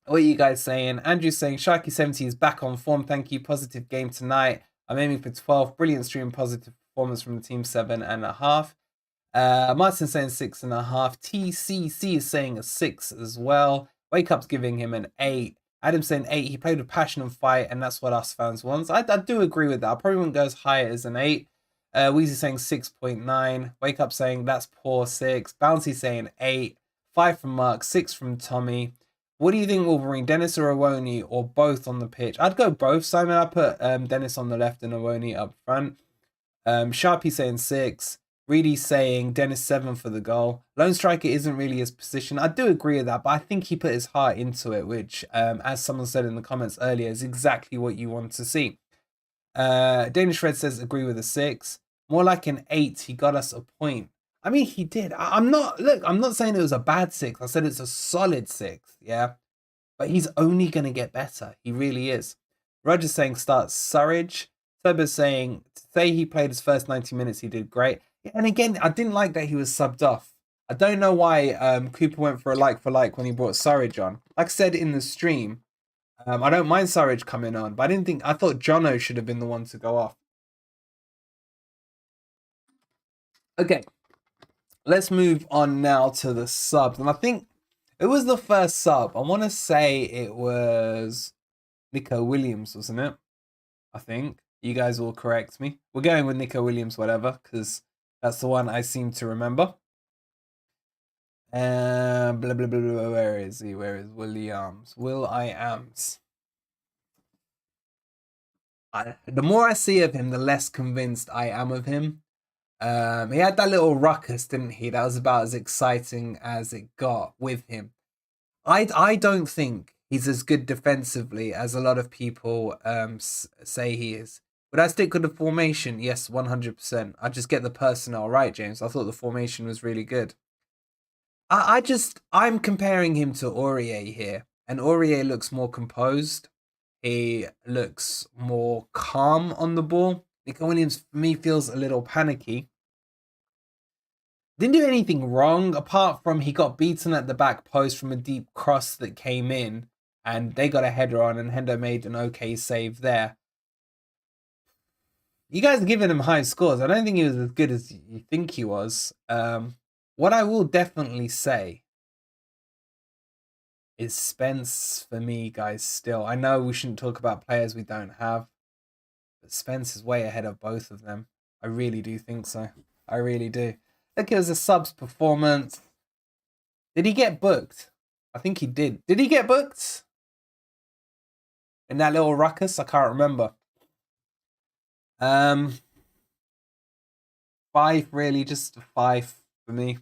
Speaker 1: what are you guys saying? Andrew's saying, Sharky70 is back on form. Thank you. Positive game tonight. I'm aiming for 12. Brilliant stream. Positive performance from the team. 7.5. Martin saying 6.5. TCC is saying a 6 as well. Wake Up's giving him an 8. Adam saying 8. He played with passion and fight, and that's what us fans want. I do agree with that. I probably wouldn't go as high as an 8. Weezy saying 6.9. Wake Up saying that's poor 6. Bouncy saying 8. 5 from Mark. 6 from Tommy. What do you think, Wolverine? Dennis or Owoni, or both on the pitch? I'd go both, Simon. I put Dennis on the left and Owoni up front. Sharpie saying 6. Reedy saying Dennis 7 for the goal. Lone striker isn't really his position. I do agree with that, but I think he put his heart into it, which, as someone said in the comments earlier, is exactly what you want to see. Danish Red says agree with a 6. More like an 8. He got us a point. I mean, he did. I'm not saying it was a bad 6. I said it's a solid 6. Yeah. But he's only going to get better. He really is. Roger's saying start Surridge. Turbo's saying, say he played his first 90 minutes, he did great. And again, I didn't like that he was subbed off. I don't know why Cooper went for a like when he brought Surridge on. Like I said in the stream, I don't mind Surridge coming on, but I thought Jono should have been the one to go off. Okay, let's move on now to the subs. And I think it was the first sub. I want to say it was Nico Williams, wasn't it? I think. You guys will correct me. We're going with Nico Williams, whatever, because that's the one I seem to remember. Blah, blah, blah, blah. Where is he? Where is Williams? Will.I.Ams. The more I see of him, the less convinced I am of him. He had that little ruckus, didn't he? That was about as exciting as it got with him. I don't think he's as good defensively as a lot of people say he is. Would I stick with the formation? Yes, 100%. I just get the personnel right, James. I thought the formation was really good. I'm comparing him to Aurier here, and Aurier looks more composed. He looks more calm on the ball. Nico Williams, for me, feels a little panicky. Didn't do anything wrong, apart from he got beaten at the back post from a deep cross that came in, and they got a header on, and Hendo made an okay save there. You guys are giving him high scores. I don't think he was as good as you think he was. What I will definitely say is Spence for me, guys, still. I know we shouldn't talk about players we don't have, but Spence is way ahead of both of them. I really do think so. I really do. Look, it was a subs performance. Did he get booked? I think he did. Did he get booked? In that little ruckus? I can't remember. 5, really, just a 5 for me.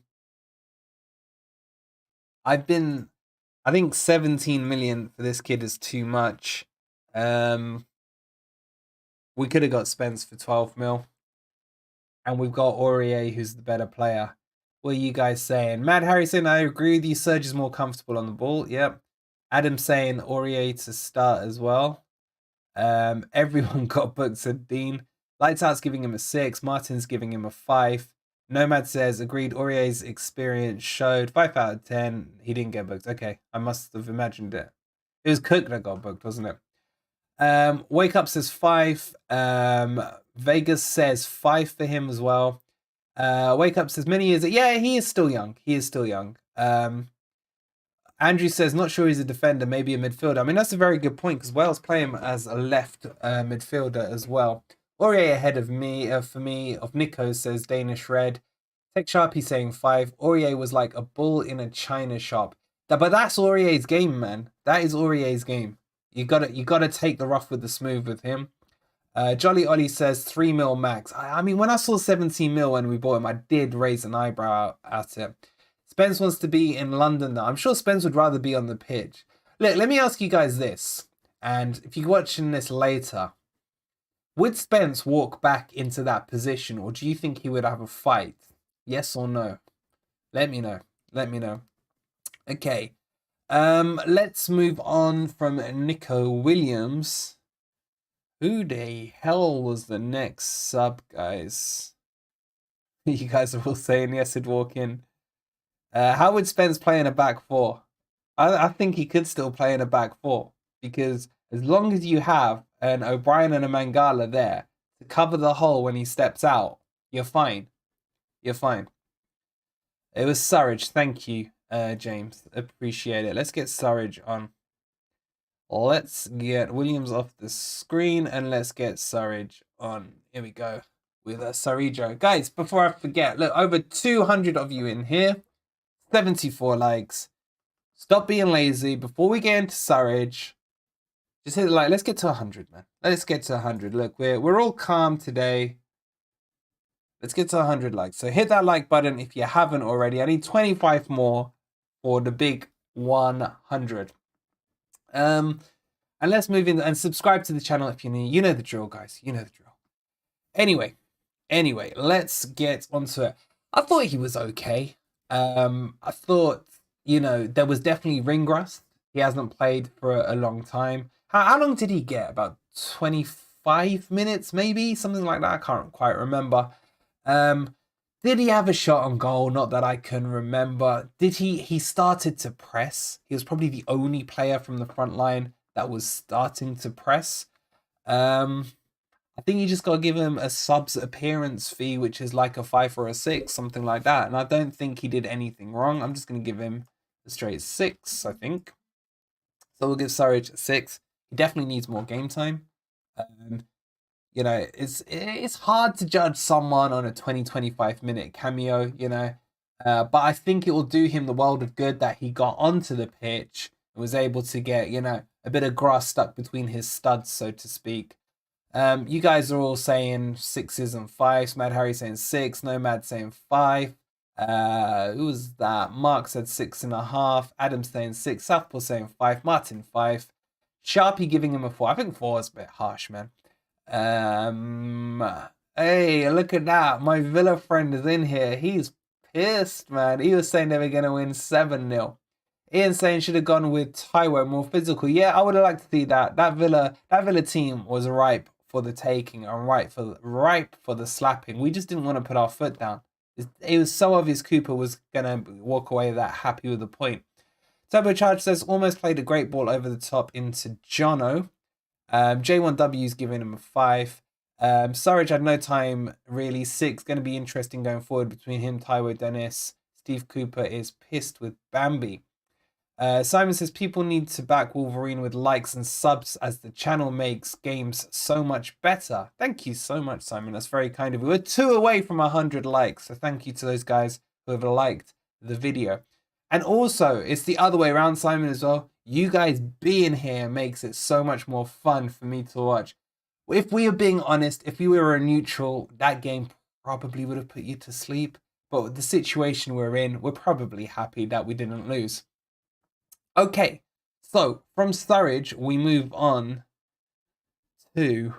Speaker 1: I think 17 million for this kid is too much. We could have got Spence for 12 mil. And we've got Aurier, who's the better player. What are you guys saying? Mad Harry saying, I agree with you. Surridge is more comfortable on the ball. Yep. Adam saying Aurier to start as well. Everyone got booked, said Dean. Lights Out's giving him a 6. Martin's giving him a 5. Nomad says, agreed, Aurier's experience showed 5 out of 10. He didn't get booked. Okay, I must have imagined it. It was Cook that got booked, wasn't it? Wake Up says 5. Vegas says 5 for him as well. Wake Up says many years. Yeah, he is still young. He is still young. Andrew says, not sure he's a defender, maybe a midfielder. I mean, that's a very good point because Wales play him as a left midfielder as well. Aurier ahead of me, for me, of Nico, says Danish Red. Tech Sharpie saying 5. Aurier was like a bull in a china shop. But that's Aurier's game, man. That is Aurier's game. You gotta take the rough with the smooth with him. Jolly Ollie says 3 mil max. I mean, when I saw 17 mil when we bought him, I did raise an eyebrow at it. Spence wants to be in London though. I'm sure Spence would rather be on the pitch. Look, let me ask you guys this. And if you're watching this later, would Spence walk back into that position, or do you think he would have a fight? Yes or no? Let me know. Let me know. Okay. Let's move on from Nico Williams. Who the hell was the next sub, guys? You guys are all saying yes, he'd walk in. How would Spence play in a back 4? I think he could still play in a back 4 because as long as you have an O'Brien and a Mangala there to cover the hole when he steps out, you're fine. You're fine. It was Surridge. Thank you, James. Appreciate it. Let's get Surridge on. Let's get Williams off the screen and let's get Surridge on. Here we go with Surridge. Guys, before I forget, look, over 200 of you in here. 74 likes. Stop being lazy. Before we get into Surridge, just hit the like. Let's get to 100, man. Let's get to 100. Look, we're all calm today. Let's get to 100 likes. So hit that like button if you haven't already. I need 25 more for the big 100. And let's move in and subscribe to the channel if you're new. You know the drill, guys. You know the drill. Anyway, let's get onto it. I thought he was okay. I thought, you know, there was definitely ring rust. He hasn't played for a long time. How long did he get? About 25 minutes, maybe? Something like that. I can't quite remember. Did he have a shot on goal? Not that I can remember. Did he started to press? He was probably the only player from the front line that was starting to press. I think you just got to give him a subs appearance fee, which is like a 5 or a 6, something like that. And I don't think he did anything wrong. I'm just going to give him a straight 6, I think. So we'll give Surridge a 6. He definitely needs more game time. You know, it's hard to judge someone on a 20-25 minute cameo, you know. But I think it will do him the world of good that he got onto the pitch and was able to get, you know, a bit of grass stuck between his studs, so to speak. You guys are all saying 6s and 5s. Mad Harry saying 6. Nomad saying 5. Who was that? Mark said 6.5. Adam saying 6. Southpaw saying 5. Martin 5. Sharpie giving him a 4. I think 4 is a bit harsh, man. Hey, look at that. My Villa friend is in here. He's pissed, man. He was saying they were going to win 7-0. Ian saying should have gone with Taiwo, more physical. Yeah, I would have liked to see that. That Villa team was ripe for the taking and ripe for the slapping. We just didn't want to put our foot down. It was so obvious Cooper was going to walk away that happy with the point. Turbocharge says, almost played a great ball over the top into Jono. J1W's giving him a 5. Surridge had no time, really. 6. Going to be interesting going forward between him, Taiwo, Dennis. Steve Cooper is pissed with Bambi. Simon says, people need to back Wolverine with likes and subs as the channel makes games so much better. Thank you so much, Simon. That's very kind of you. We're 2 away from 100 likes. So thank you to those guys who have liked the video. And also, it's the other way around, Simon, as well. You guys being here makes it so much more fun for me to watch. If we are being honest, if we were a neutral, that game probably would have put you to sleep. But with the situation we're in, we're probably happy that we didn't lose. Okay, so from Surridge, we move on to...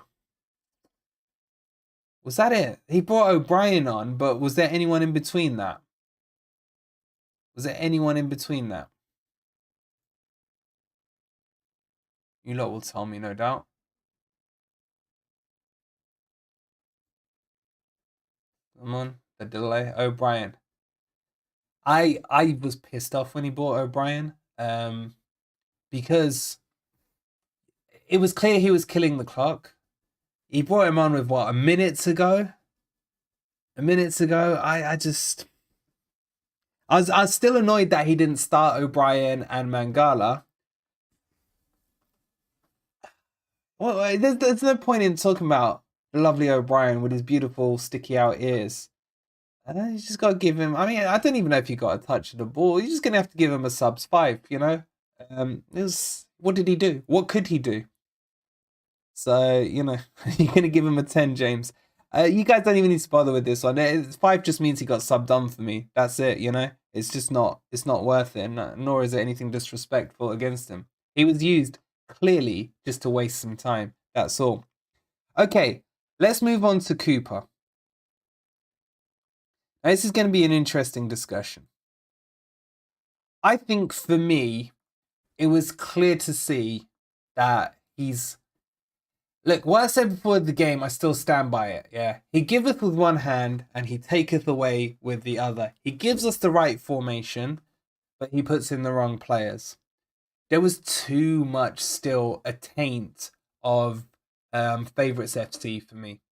Speaker 1: Was that it? He brought O'Brien on, but was there anyone in between that? Was there anyone in between that? You lot will tell me, no doubt. Come on, the delay. O'Brien. I was pissed off when he bought O'Brien, because it was clear he was killing the clock. He brought him on with what, a minute to go? A minute to go. I was still annoyed that he didn't start O'Brien and Mangala. Well, there's no point in talking about lovely O'Brien with his beautiful sticky out ears. You just got to give him... I mean, I don't even know if he got a touch of the ball. You're just going to have to give him a subs 5, you know? What did he do? What could he do? So, you know, you're going to give him a 10, James. You guys don't even need to bother with this one. 5 just means he got subbed on for me. That's it, you know? It's just not... It's not worth it, nor is it anything disrespectful against him. He was used clearly just to waste some time. That's all. Okay, let's move on to Cooper. Now, this is going to be an interesting discussion. I think for me, it was clear to see that he's... Look, what I said before the game, I still stand by it, yeah? He giveth with one hand and he taketh away with the other. He gives us the right formation, but he puts in the wrong players. There was too much still a taint of favourites FC for me.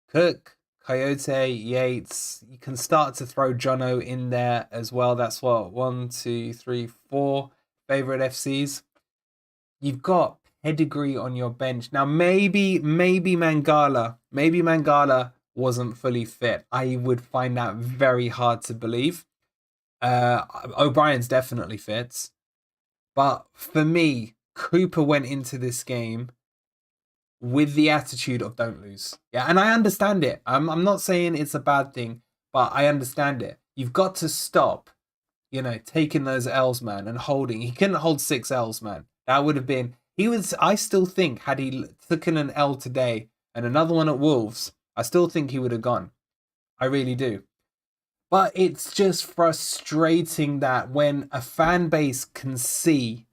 Speaker 1: Cook, Kouyate, Yates. You can start to throw Jono in there as well. That's what, 1, 2, 3, 4 favourite FCs. You've got pedigree on your bench. Now, maybe Mangala wasn't fully fit. I would find that very hard to believe. O'Brien's definitely fit. But for me, Cooper went into this game with the attitude of don't lose. Yeah, and I understand it. I'm not saying it's a bad thing, but I understand it. You've got to stop, you know, taking those L's, man, and holding. He couldn't hold 6 L's, man. That would have been... I still think, had he taken an L today and another one at Wolves, I still think he would have gone. I really do. But it's just frustrating that when a fan base can see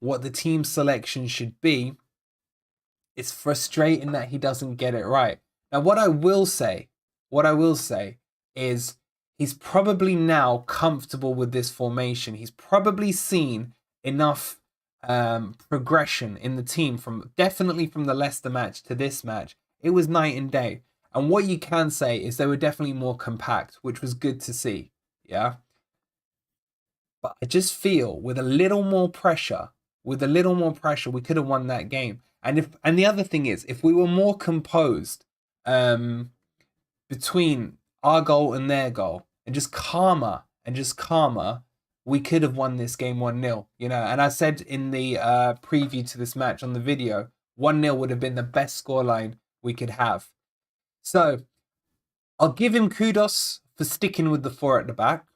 Speaker 1: what the team selection should be, it's frustrating that he doesn't get it right. Now, what I will say is he's probably now comfortable with this formation. He's probably seen enough progression in the team definitely from the Leicester match to this match. It was night and day. And what you can say is they were definitely more compact, which was good to see. Yeah. But I just feel with a little more pressure, we could have won that game. And the other thing is, if we were more composed between our goal and their goal, and just calmer, we could have won this game 1-0. You know, and I said in the preview to this match on the video, 1-0 would have been the best scoreline we could have. So I'll give him kudos for sticking with the 4 at the back.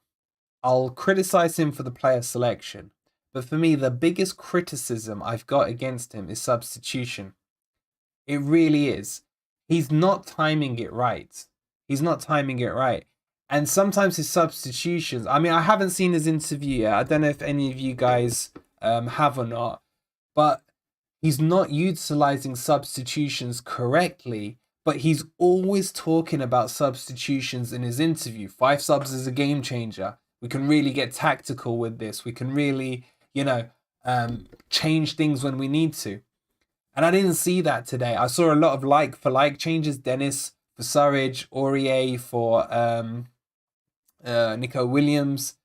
Speaker 1: I'll criticize him for the player selection. But for me, the biggest criticism I've got against him is substitution. It really is. He's not timing it right. And sometimes his substitutions, I mean, I haven't seen his interview yet. I don't know if any of you guys have or not, but he's not utilizing substitutions correctly, but he's always talking about substitutions in his interview. 5 subs is a game changer. We can really get tactical with this. We can really, change things when we need to. And I didn't see that today. I saw a lot of like for like changes. Dennis for Surridge, Aurier for Nico Williams,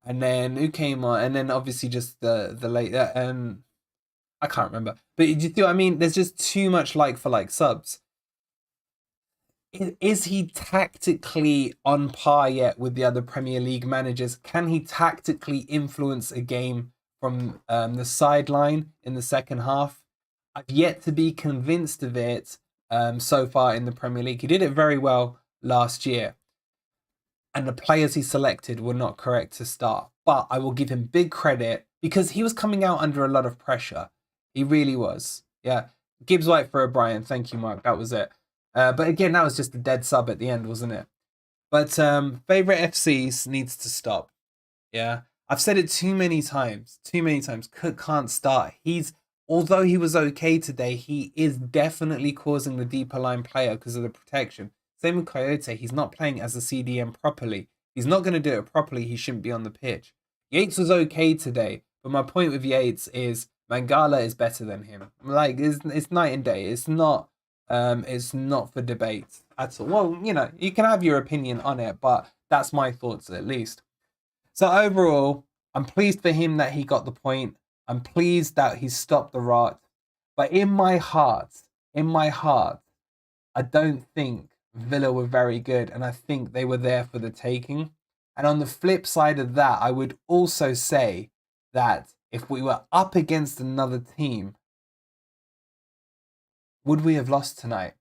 Speaker 1: and then who came on? And then obviously just the late I can't remember. But do you see what I mean? There's just too much like for like subs. Is he tactically on par yet with the other Premier League managers? Can he tactically influence a game from the sideline in the second half? I've yet to be convinced of it so far in the Premier League. He did it very well last year. And the players he selected were not correct to start. But I will give him big credit because he was coming out under a lot of pressure. He really was. Yeah. Gibbs White for O'Brien. Thank you, Mark. That was it. But again, that was just a dead sub at the end, wasn't it? But favorite FCs needs to stop. Yeah. I've said it too many times. Cook can't start. Although he was okay today, he is definitely causing the deeper line player because of the protection. Same with Kouyate. He's not playing as a CDM properly. He's not going to do it properly. He shouldn't be on the pitch. Yates was okay today, but my point with Yates is Mangala is better than him. Like it's night and day. It's not for debate at all. Well, you can have your opinion on it, but that's my thoughts at least. So overall, I'm pleased for him that he got the point. I'm pleased that he stopped the rot. But in my heart, I don't think Villa were very good, and I think they were there for the taking. And on the flip side of that, I would also say that if we were up against another team, would we have lost tonight?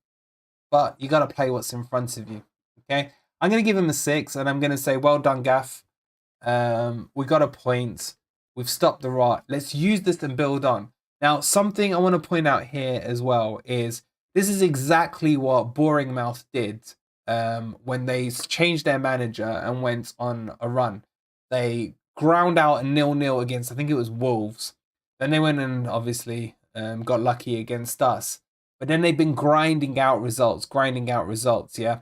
Speaker 1: But you got to play what's in front of you. Okay, I'm going to give him a 6, and I'm going to say, well done, Gaff. We got a point. We've stopped the rot. Let's use this and build on. Now, something I want to point out here as well is this is exactly what Boring Mouth did when they changed their manager and went on a run. They ground out a 0-0 against, I think it was Wolves. Then they went and obviously got lucky against us. But then they've been grinding out results, yeah?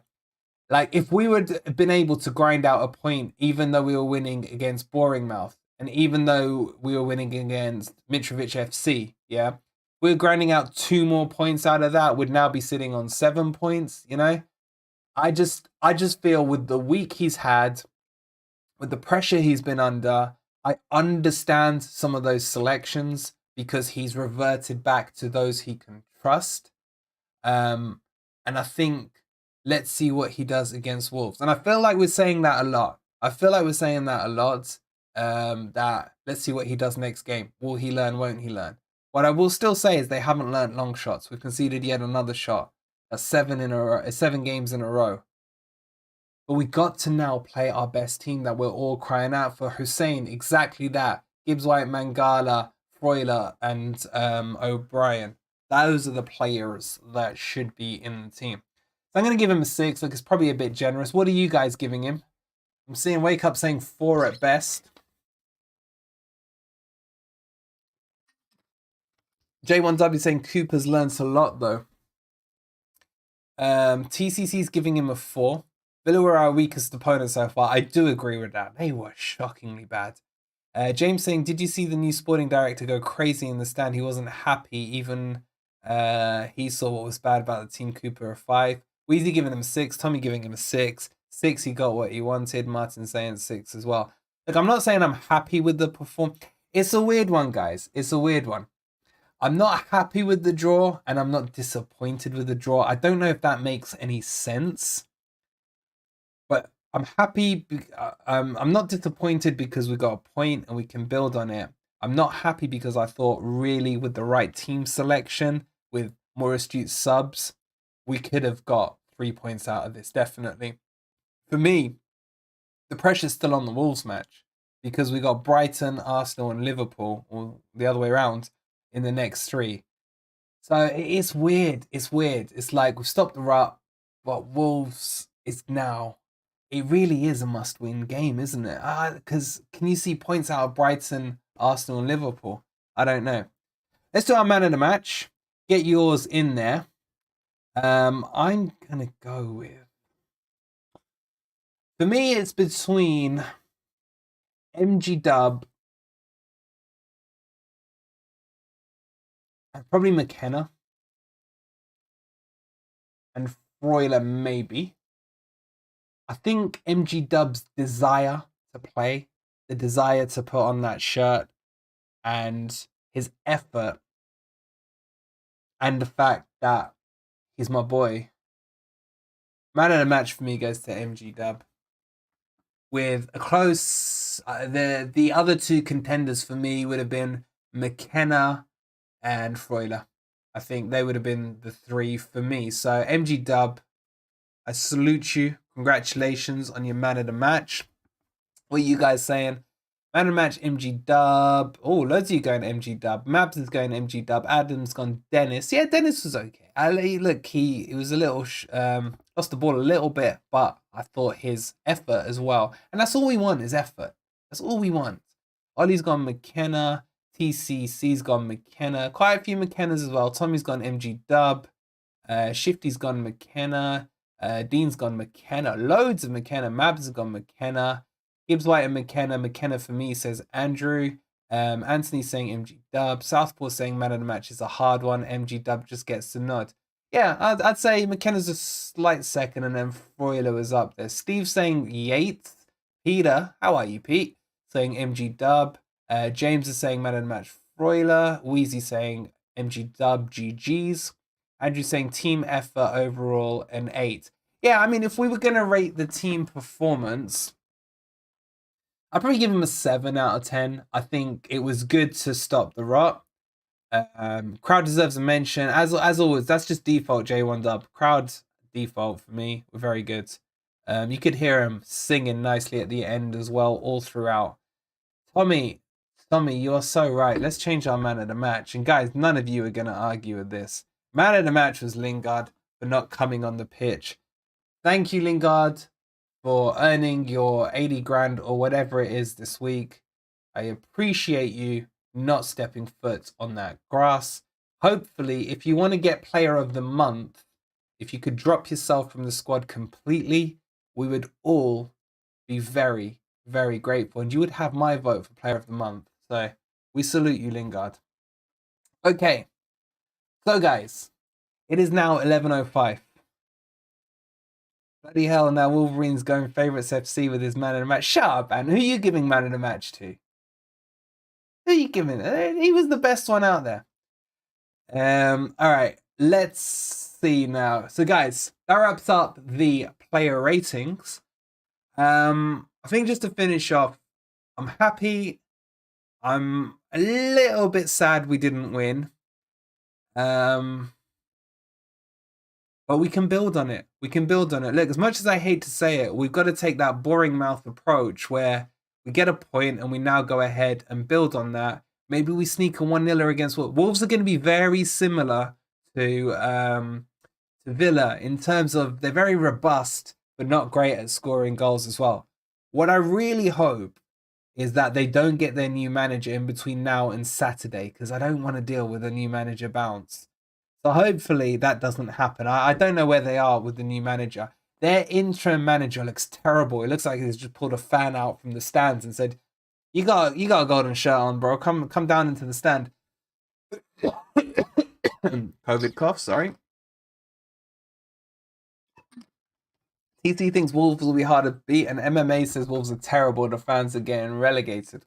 Speaker 1: Like, if we would have been able to grind out a point, even though we were winning against Boring Mouth, and even though we were winning against Mitrovic FC, yeah? We're grinding out 2 more points out of that, would now be sitting on 7 points, I just feel with the week he's had, with the pressure he's been under, I understand some of those selections because he's reverted back to those he can trust. And I think let's see what he does against Wolves. And I feel like we're saying that a lot. That let's see what he does next game. Will he learn? Won't he learn? What I will still say is they haven't learned long shots. We've conceded yet another shot. That's 7 games in a row. But we got to now play our best team that we're all crying out for. Hussein, exactly that. Gibbs White, Mangala, Freuler, and O'Brien. Those are the players that should be in the team. So I'm going to give him a 6. Look, it's probably a bit generous. What are you guys giving him? I'm seeing Wake Up saying 4 at best. J1W saying Cooper's learns a lot, though. TCC's giving him a 4. Villa were our weakest opponent so far. I do agree with that. They were shockingly bad. James saying, did you see the new sporting director go crazy in the stand? He wasn't happy. Even he saw what was bad about the team. Cooper a 5. Weezy giving him a 6. Tommy giving him a 6. 6, he got what he wanted. Martin saying 6 as well. Look, I'm not saying I'm happy with the performance. It's a weird one, guys. It's a weird one. I'm not happy with the draw, and I'm not disappointed with the draw. I don't know if that makes any sense. But I'm happy. I'm not disappointed because we got a point and we can build on it. I'm not happy because I thought really with the right team selection, with more astute subs, we could have got 3 points out of this, definitely. For me, the pressure's still on the Wolves match because we got Brighton, Arsenal, and Liverpool, or the other way around, in the next 3. So it's weird. It's like we've stopped the rut, but Wolves is now it really is a must-win game, isn't it? Because can you see points out of Brighton, Arsenal, and Liverpool? I don't know. Let's do our man of the match. Get yours in there. I'm gonna go with. For me, it's between MG Dub and probably Mckenna and Freuler, maybe. I think MG Dub's desire to play, the desire to put on that shirt, and his effort, and the fact that he's my boy. Man of the match for me goes to MG Dub. With a close, the other two contenders for me would have been Mckenna and Freuler. I think they would have been the three for me. So MG Dub, I salute you. Congratulations on your man of the match. What are you guys saying? Man of the match, MG Dub. Oh, loads of you going MG Dub. Mabs is going MG Dub. Adam's gone Dennis. Yeah, Dennis was okay. Look, he was a little lost the ball a little bit, but I thought his effort as well. And that's all we want is effort. That's all we want. Ollie's gone Mckenna. TCC's gone Mckenna. Quite a few Mckennas as well. Tommy's gone MG Dub. Shifty's gone Mckenna. Dean's gone Mckenna. Loads of Mckenna. Mabs has gone Mckenna. Gibbs White and Mckenna. Mckenna for me, says Andrew. Anthony saying MG Dub. Southpaw saying man of the match is a hard one. MG Dub just gets the nod. Yeah, I'd say McKenna's a slight second, and then Freuler was up there. Steve saying Yates. Peter, how are you, Pete? Saying MG Dub. James is saying man of the match Freuler. Wheezy saying MG Dub GG's. Andrew saying team effort overall an 8. Yeah, I mean, if we were going to rate the team performance, I'd probably give him a 7 out of 10. I think it was good to stop the rot. Crowd deserves a mention. As always, that's just default J1 Dub. Crowd default for me. We're very good. You could hear him singing nicely at the end as well, all throughout. Tommy, you are so right. Let's change our man of the match. And guys, none of you are going to argue with this. Man of the match was Lingard for not coming on the pitch. Thank you, Lingard, for earning your 80 grand or whatever it is this week. I appreciate you not stepping foot on that grass. Hopefully, if you want to get player of the month, if you could drop yourself from the squad completely, we would all be very, very grateful. And you would have my vote for player of the month. So we salute you, Lingard. Okay. So guys, it is now 11:05. Bloody hell, now Wolverine's going favourites FC with his man of the match. Shut up, man. Who are you giving man of the match to? Who are you giving? He was the best one out there. Alright, let's see now. So guys, that wraps up the player ratings. I think just to finish off, I'm happy. I'm a little bit sad we didn't win. But we can build on it. We can build on it. Look, as much as I hate to say it, we've got to take that boring mouth approach where we get a point and we now go ahead and build on that. Maybe we sneak a 1-0 against Wolves. Wolves are going to be very similar to Villa in terms of they're very robust, but not great at scoring goals as well. What I really hope is that they don't get their new manager in between now and Saturday, because I don't want to deal with a new manager bounce. So hopefully that doesn't happen. I don't know where they are with the new manager. Their interim manager looks terrible. It looks like he's just pulled a fan out from the stands and said, You got a golden shirt on, bro. Come down into the stand." COVID cough, sorry. TT thinks Wolves will be hard to beat, and MMA says Wolves are terrible. The fans are getting relegated.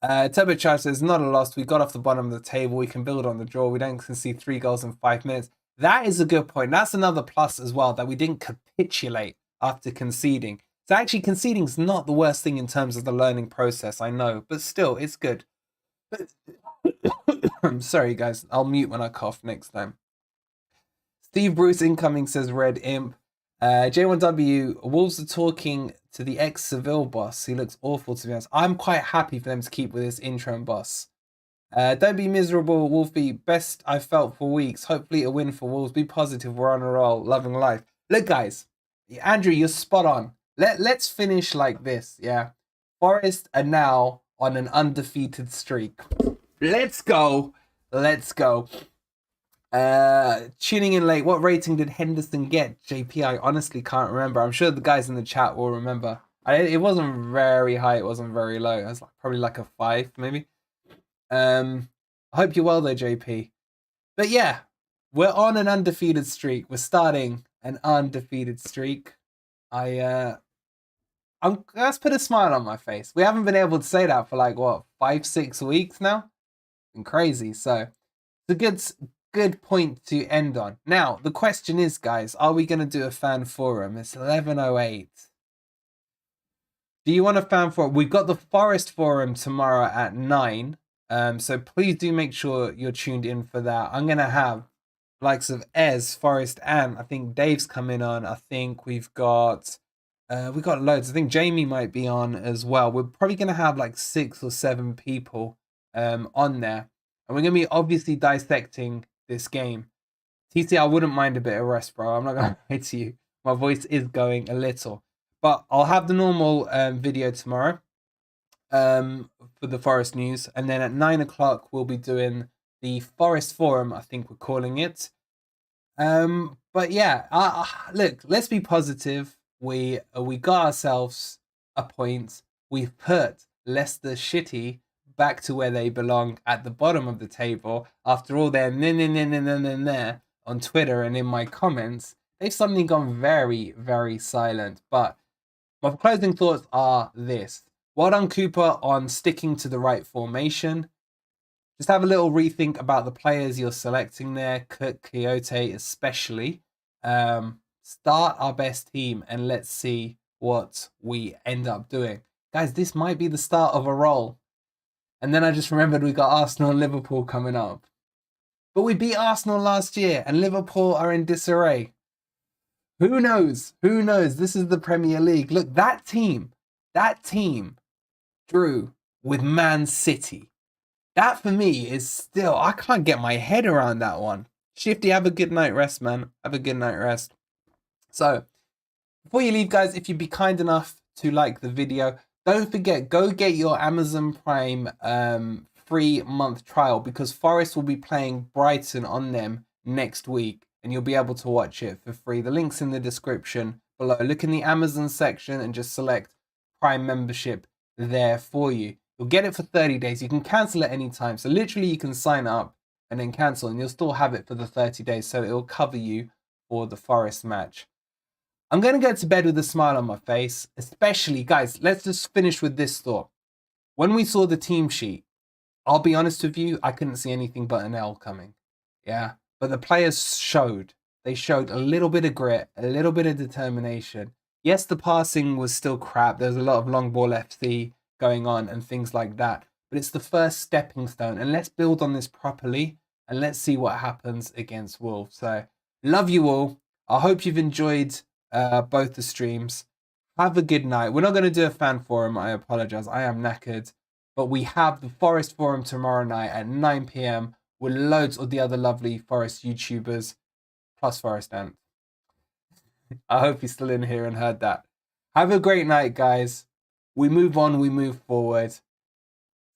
Speaker 1: Turbocharge says, not a loss. We got off the bottom of the table. We can build on the draw. We don't concede 3 goals in 5 minutes. That is a good point. That's another plus as well, that we didn't capitulate after conceding. So actually conceding is not the worst thing in terms of the learning process, I know. But still, it's good. I'm sorry, guys. I'll mute when I cough next time. Steve Bruce incoming says Red Imp. J1W, Wolves are talking to the ex-Seville boss. He looks awful, to be honest. I'm quite happy for them to keep with this interim boss. Don't be miserable, Wolfie. Best I've felt for weeks. Hopefully a win for Wolves. Be positive. We're on a roll. Loving life. Look, guys, Andrew, you're spot on. Let's finish like this, yeah. Forest are now on an undefeated streak. Let's go. Let's go. Tuning in late. What rating did Henderson get? JP, I honestly can't remember. I'm sure the guys in the chat will remember. It wasn't very high. It wasn't very low. It was probably like a 5, maybe. I hope you're well though, JP. But yeah, we're on an undefeated streak. We're starting an undefeated streak. Let's put a smile on my face. We haven't been able to say that for like what 5-6 weeks now. Been crazy. So it's a good point to end on. Now the question is, guys, are we going to do a fan forum? It's 11:08. Do you want a fan forum? We've got the Forest forum tomorrow at 9. So please do make sure you're tuned in for that. I'm gonna have likes of Ez, Forest, and I think Dave's coming on. I think we've got loads. I think Jamie might be on as well. We're probably gonna have like 6 or 7 people on there, and we're gonna be obviously dissecting this game. TC, I wouldn't mind a bit of rest, bro. I'm not gonna lie to you. My voice is going a little, but I'll have the normal video tomorrow for the Forest news, and then at 9 o'clock we'll be doing the Forest forum, I think we're calling it. But yeah, look, let's be positive. We got ourselves a point. We've put Leicester City back to where they belong at the bottom of the table. After all their there on Twitter and in my comments, they've suddenly gone very, very silent. But my closing thoughts are this. Well done, Cooper, on sticking to the right formation. Just have a little rethink about the players you're selecting there, Kouyate especially. Start our best team and let's see what we end up doing. Guys, this might be the start of a roll. And then I just remembered we got Arsenal and Liverpool coming up. But we beat Arsenal last year and Liverpool are in disarray. Who knows? Who knows? This is the Premier League. Look, that team drew with Man City. That for me is still, I can't get my head around that one. Shifty, have a good night rest, man. Have a good night rest. So, before you leave, guys, if you'd be kind enough to like the video, don't forget, go get your Amazon Prime free month trial, because Forest will be playing Brighton on them next week and you'll be able to watch it for free. The link's in the description below. Look in the Amazon section and just select Prime membership there for you. You'll get it for 30 days. You can cancel at any time. So literally you can sign up and then cancel and you'll still have it for the 30 days. So it'll cover you for the Forest match. I'm going to go to bed with a smile on my face, especially, guys, let's just finish with this thought. When we saw the team sheet, I'll be honest with you, I couldn't see anything but an L coming. Yeah. But the players showed. They showed a little bit of grit, a little bit of determination. Yes, the passing was still crap. There's a lot of long ball FC going on and things like that. But it's the first stepping stone. And let's build on this properly. And let's see what happens against Wolves. So, love you all. I hope you've enjoyed both the streams. Have a good night. We're not going to do a fan forum. I apologize. I am knackered. But we have the Forest forum tomorrow night at 9 p.m. with loads of the other lovely Forest YouTubers, plus Forest Ant. I hope you're still in here and heard that. Have a great night, guys. We move on, we move forward.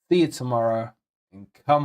Speaker 1: See you tomorrow. And come on.